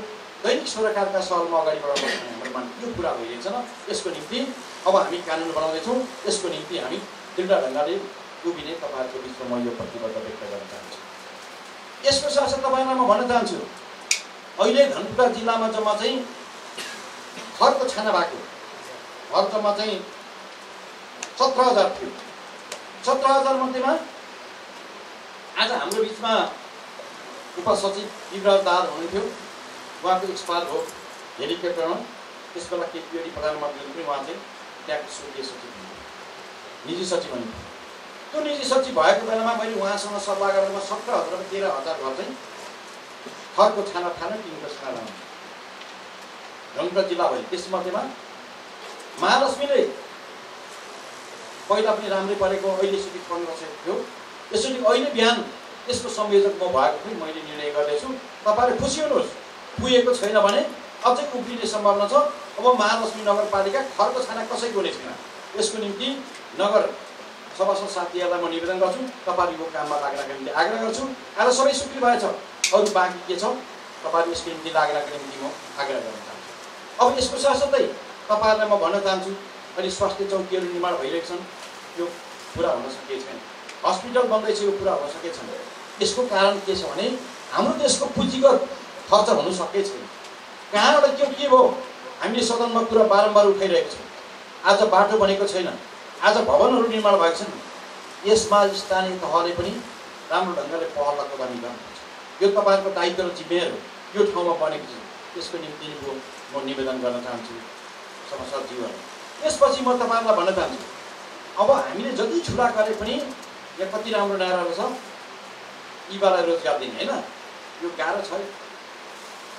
दैनिक सुरक्षाका सहरमा अगाडि बढाउनुपर्छ हाम्रो माग। यो कुरा भइरहेछ न, यसको निम्ति अब हामी कानुन बनाउँदैछौँ। यसको निम्ति हामी दृढ ढङ्गले उभिने तपाईँहरूको बिचमा म यो प्रतिबद्धता व्यक्त गर्न चाहन्छु। यसको साथसाथै तपाईँलाई म भन्न चाहन्छु, अहिले धनकुटा जिल्लामा जम्मा चाहिँ खरको छाना भएको घर जम्मा चाहिँ 17,000 थियो। 17,000 मध्येमा आज हाम्रो बिचमा उपसचिव युवराज दाहाल हुनुहुन्थ्यो। उहाँको एक्सपायर हो हेलिकप्टरमा। त्यस बेला केपिओडी प्रधानमन्त्रीले पनि उहाँ चाहिँ त्यहाँको सूर्य सचिव हुनुहुन्थ्यो, निजी सचिव हुनुहुन्थ्यो। त्यो निजी सचिव भएको बेलामा मैले उहाँसँग सल्लाह गरेर म 17,000 13,000 घर चाहिँ खरको छाना ठाने टिनको छाना लाउनु धनकुटा जिल्ला भयो। त्यसमध्येमा महालक्ष्मीले पहिला पनि राम्रै परेको, अहिलेसम्म 1500 थियो। यसरी अहिले बिहान त्यसको संयोजक म भएको थिएँ। मैले निर्णय गर्दैछु, तपाईँले खुसी हुनुहोस्, पुगेको छैन भने अझै उफ्रिने सम्भावना छ। अब महालक्ष्मी नगरपालिका खरको छाना कसैको हुने छैन। यसको निम्ति नगर सभासद साथीहरूलाई म निवेदन गर्छु, तपाईँहरू यो काममा लाग्नका निम्ति आग्रह गर्छु। आज सबै सुखी भएछ, अरू बाँकी के छ तपाईँहरू यसको निम्ति लाग्नका निम्ति म आग्रह गर्न चाहन्छु। अब यसको साथसाथै तपाईँहरूलाई म भन्न चाहन्छु, अहिले स्वास्थ्य चौकीहरू निर्माण भइरहेको छन्, यो पुरा हुन सकेको छैन। हस्पिटल बन्दैछ, यो पुरा हुन सकेको छैन। यसको कारण के छ भने हाम्रो देशको पुँजीगत खर्च हुन सकेको छैन। कहाँबाट के भयो? हामीले सदनमा कुरा बारम्बार उठाइरहेको छौँ। आज बाटो बनेको छैन, आज भवनहरू निर्माण भएको छन्। यसमा स्थानीय तहले पनि राम्रो ढङ्गले पहल लगानी गर्नुपर्छ। यो तपाईँहरूको दायित्व र जिम्मेवारी हो। यो ठाउँमा बनेको छ, त्यसको निम्ति म निवेदन गर्न चाहन्छु सभासदज्यूहरू। त्यसपछि म तपाईँहरूलाई भन्न चाहन्छु, अब हामीले जति ठुला गरे पनि यहाँ कति राम्रो नाराहरू छ, युवालाई रोजगार दिने, होइन? यो गाह्रो छ।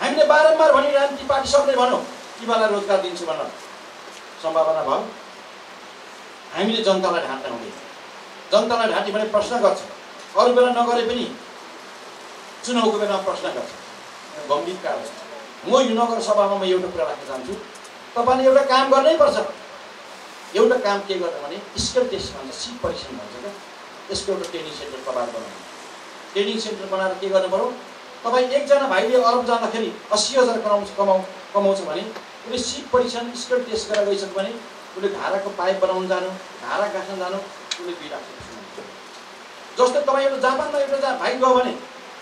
हामीले बारम्बार भनिरहने ती पार्टी सबले भनौँ युवालाई रोजगार दिन्छु भनेर सम्भावना भयो। हामीले जनतालाई ढाँट्न हुँदैन। जनतालाई ढाँट्यो भने प्रश्न गर्छ, अरू बेला नगरे पनि चुनावको बेलामा प्रश्न गर्छ। गम्भीर कारण छ। म यो नगर सभामा म एउटा कुरा राख्न चाहन्छु, तपाईँले एउटा काम गर्नै पर्छ। एउटा काम के गर्नु भने स्किल टेस्ट भन्छ, सिप परीक्षण भन्छ क्या, यसको एउटा ट्रेनिङ सेन्टर तपाईँहरू बनाउनु। ट्रेनिङ सेन्टर बनाएर के गर्नु पऱ्यो? तपाईँ एकजना भाइले अरब जाँदाखेरि 80,000 कमाउँछ भने उसले सिप परीक्षण स्किल टेस्ट गरेर गइसक्यो भने उसले धाराको पाइप बनाउनु जानु, धारा गाँस्न जानु, उसले 2 लाख रुपियाँ। जस्तै तपाईँ एउटा जापानमा एउटा भाइ गयो भने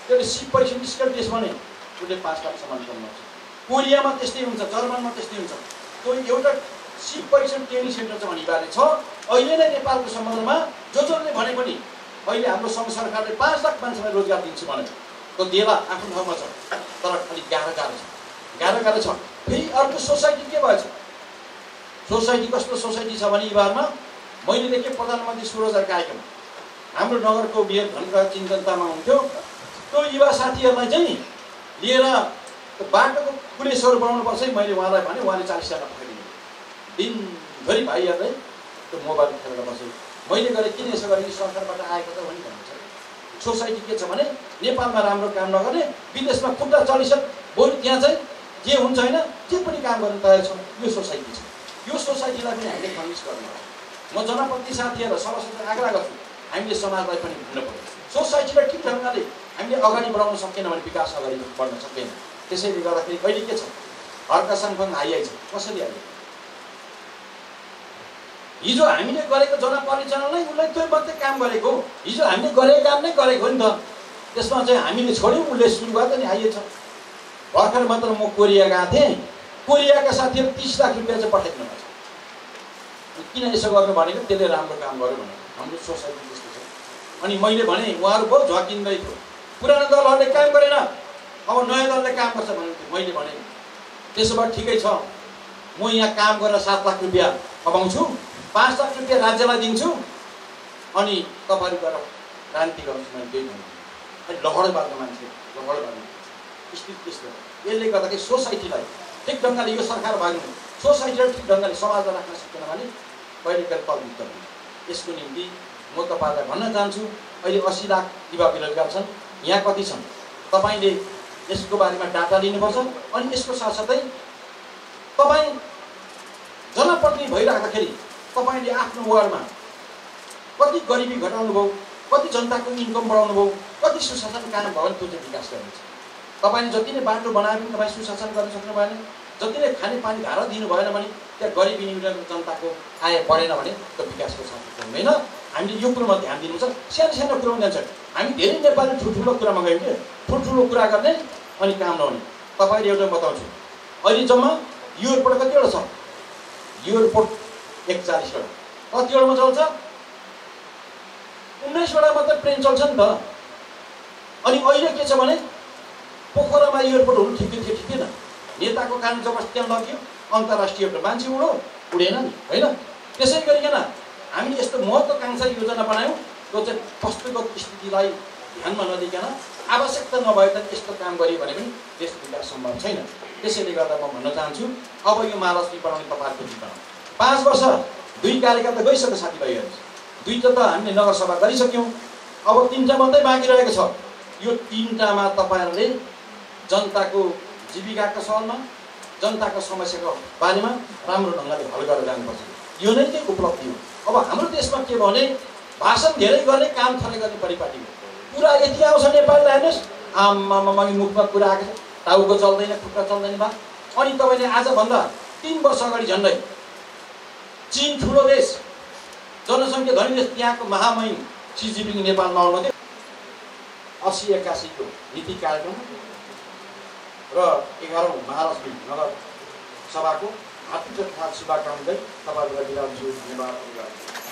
त्यसले सिप परीक्षण स्किल टेस्ट भने उसले 5 लाखसम्म कमाउँछ। कोरियामा त्यस्तै हुन्छ, जर्मनमा त्यस्तै हुन्छ। त्यो एउटा सिप परीक्षण ट्रेनिङ सेन्टर चाहिँ अनिवार्य छ। अहिले नै नेपालको सम्बन्धमा जसले भने पनि अहिले हाम्रो सङ्घ सरकारले 5 लाख मान्छेलाई रोजगार दिन्छु भने त्यो देला आफ्नो ठाउँमा छ, तर अलिक गाह्रो छ। फेरि अर्को सोसाइटी के भएछ? सोसाइटी कस्तो सोसाइटी छ भने युवाहरूमा मैले देखेँ प्रधानमन्त्री स्वरोजगार कार्यक्रम हाम्रो नगरको मेयर धनकुटा चिन्तनतामा हुन्थ्यो। त्यो युवा साथीहरूलाई चाहिँ लिएर बाटोको पुलिसहरू बनाउनुपर्छ। मैले उहाँलाई भने, उहाँले 40जना पठाइदिनु। दिनभरि भाइहरूले त्यो मोबाइल खेलेर बसेँ। मैले गरेँ किन यसो गरेँ? सरकारबाट आएको त भनी भन्नुहुन्छ। सोसाइटी के छ भने नेपालमा राम्रो काम नगर्ने, विदेशमा खुट्टा चलिसक, बरु त्यहाँ चाहिँ जे हुन्छ होइन जे पनि काम गर्न तयार छ। यो सोसाइटी छ। यो सोसाइटीलाई पनि हामीले कन्भिन्स गर्नुपर्छ। म जनप्रतिनिधि साथीहरू सभासदलाई आग्रह गर्छु, हामीले समाजलाई पनि भन्न पर्छ। सोसाइटीलाई ठिक ढङ्गले हामीले अगाडि बढाउन सकेन भने विकास अगाडि बढ्न सक्दैन। त्यसैले गर्दाखेरि अहिले के छ? हर्का साङफङ आइआइछ। कसरी आयो? हिजो हामीले गरेको जनपरिचालन नै उसलाई त्यो मात्रै काम गरेको। हिजो हामीले गरेको काम नै गरेको नि त। त्यसमा चाहिँ हामीले छोड्यौँ, उसले सुरु गर्दा नि आइएछ। भर्खर मात्र म कोरिया गएको थिएँ। कोरियाका साथीहरू 30 लाख रुपियाँ चाहिँ पठाइदिनु भएको छ। किन यसो गर्नु भनेको? त्यसले राम्रो काम गर्यो भनेर। हाम्रो सोसाइटी त्यस्तो छ। अनि मैले भने उहाँहरू बहुत झकिँदै थियो, पुरानो दलहरूले काम गरेन, अब नयाँ दलले काम गर्छ भन्नुहुन्थ्यो। मैले भने त्यसो भए ठिकै छ, म यहाँ काम गरेर 7 लाख रुपियाँ कमाउँछु, 5 लाख रुपियाँ राज्यलाई दिन्छु, अनि तपाईँहरू गएर क्रान्ति गर्नुहोस् मैले त्यही भन्छु। अनि लहरबाट मान्छे लहरबाट स्थिति त्यस्तो यसले गर्दाखेरि सोसाइटीलाई ठिक ढङ्गले यो सरकार भाग्नु सोसाइटीलाई ठिक ढङ्गले समाजमा राख्न सकेन भने कहिले कहिले तब्लिक हुन्छ। यसको निम्ति म तपाईँलाई भन्न चाहन्छु अहिले 80 लाख युवा बेरोजगार छन्। यहाँ कति छन् तपाईँले यसको बारेमा डाटा लिनुपर्छ। अनि यसको साथसाथै तपाईँ जनप्रतिनिधि भइराख्दाखेरि तपाईँले आफ्नो वार्डमा कति गरिबी घटाउनु भयो, कति जनताको इन्कम बढाउनु भयो, कति सुशासन कायम भयो भने त्यो चाहिँ विकास गर्नुहुन्छ। तपाईँले जति नै बाटो बनाए पनि तपाईँ सुशासन गर्न सक्नु भएन, जति नै खाने पानी धारा दिनु भएन भने त्यहाँ गरिबी निम्न जनताको आय बढेन भने त्यो विकासको साथ हुँदैन। हामीले यो कुरोमा ध्यान दिनुपर्छ। सानो सानो कुरोमा जान्छ हामी धेरै नेपाली ठुल्ठुलो कुरामा गयौँ कि ठुल्ठुलो कुरा गर्ने अनि काम नहुने। तपाईँले एउटा बताउँछु अहिले जम्मा यो एयरपोर्ट कतिवटा छ? यो एयरपोर्ट 41वटा कतिवटामा चल्छ? 19वटा मात्र ट्रेन चल्छ नि त। अनि अहिले के छ भने पोखरामा एयरपोर्ट हुनु ठिकै थियो ठिकै न, नेताको कारण जब त्यहाँ लग्यो अन्तर्राष्ट्रिय मान्छे उडेन नि होइन। त्यसै गरिकन हामीले यस्तो महत्त्वाकांक्षा योजना बनायौँ त्यो चाहिँ वस्तुगत स्थितिलाई ध्यानमा नदिकन आवश्यकता नभए त यस्तो काम गरियो भने पनि देश विकास सम्भव छैन। त्यसैले गर्दा म भन्न चाहन्छु अब यो महालक्ष्मी बनाउने तपाईँहरूको जीवन 5 वर्ष 2 कार्यकाल त गइसक्यो साथीभाइहरू, 2टा त हामीले नगरसभा गरिसक्यौँ, अब 3टा मात्रै बाँकी रहेको छ। यो 3टामा तपाईँहरूले जनताको जीविकाका सवालमा जनताको समस्याको बारेमा राम्रो ढङ्गले हल गरेर जानुपर्छ। यो नै चाहिँ उपलब्धि हो। अब हाम्रो देशमा के भने भाषण धेरै गर्ने काम थोरै गर्ने परिपाटी हो। कुरा यति आउँछ नेपालीलाई हेर्नुहोस् आमामा मुखमा कुरा आएको छ, टाउको चल्दैन खुट्टा चल्दैन बा। अनि तपाईँले आजभन्दा 3 वर्ष अगाडि झन्डै चीन ठुलो देश जनसङ्ख्या धनी देश त्यहाँको महामहिम सी जिनपिङ नेपालमा आउनुहुन्थ्यो। 80-81 को नीति कार्यक्रम र 11औं महालक्ष्मी नगर सभाको हार्दिक शुभकामना गर्दै तपाईँहरूलाई बिदा दिन्छु। धन्यवाद।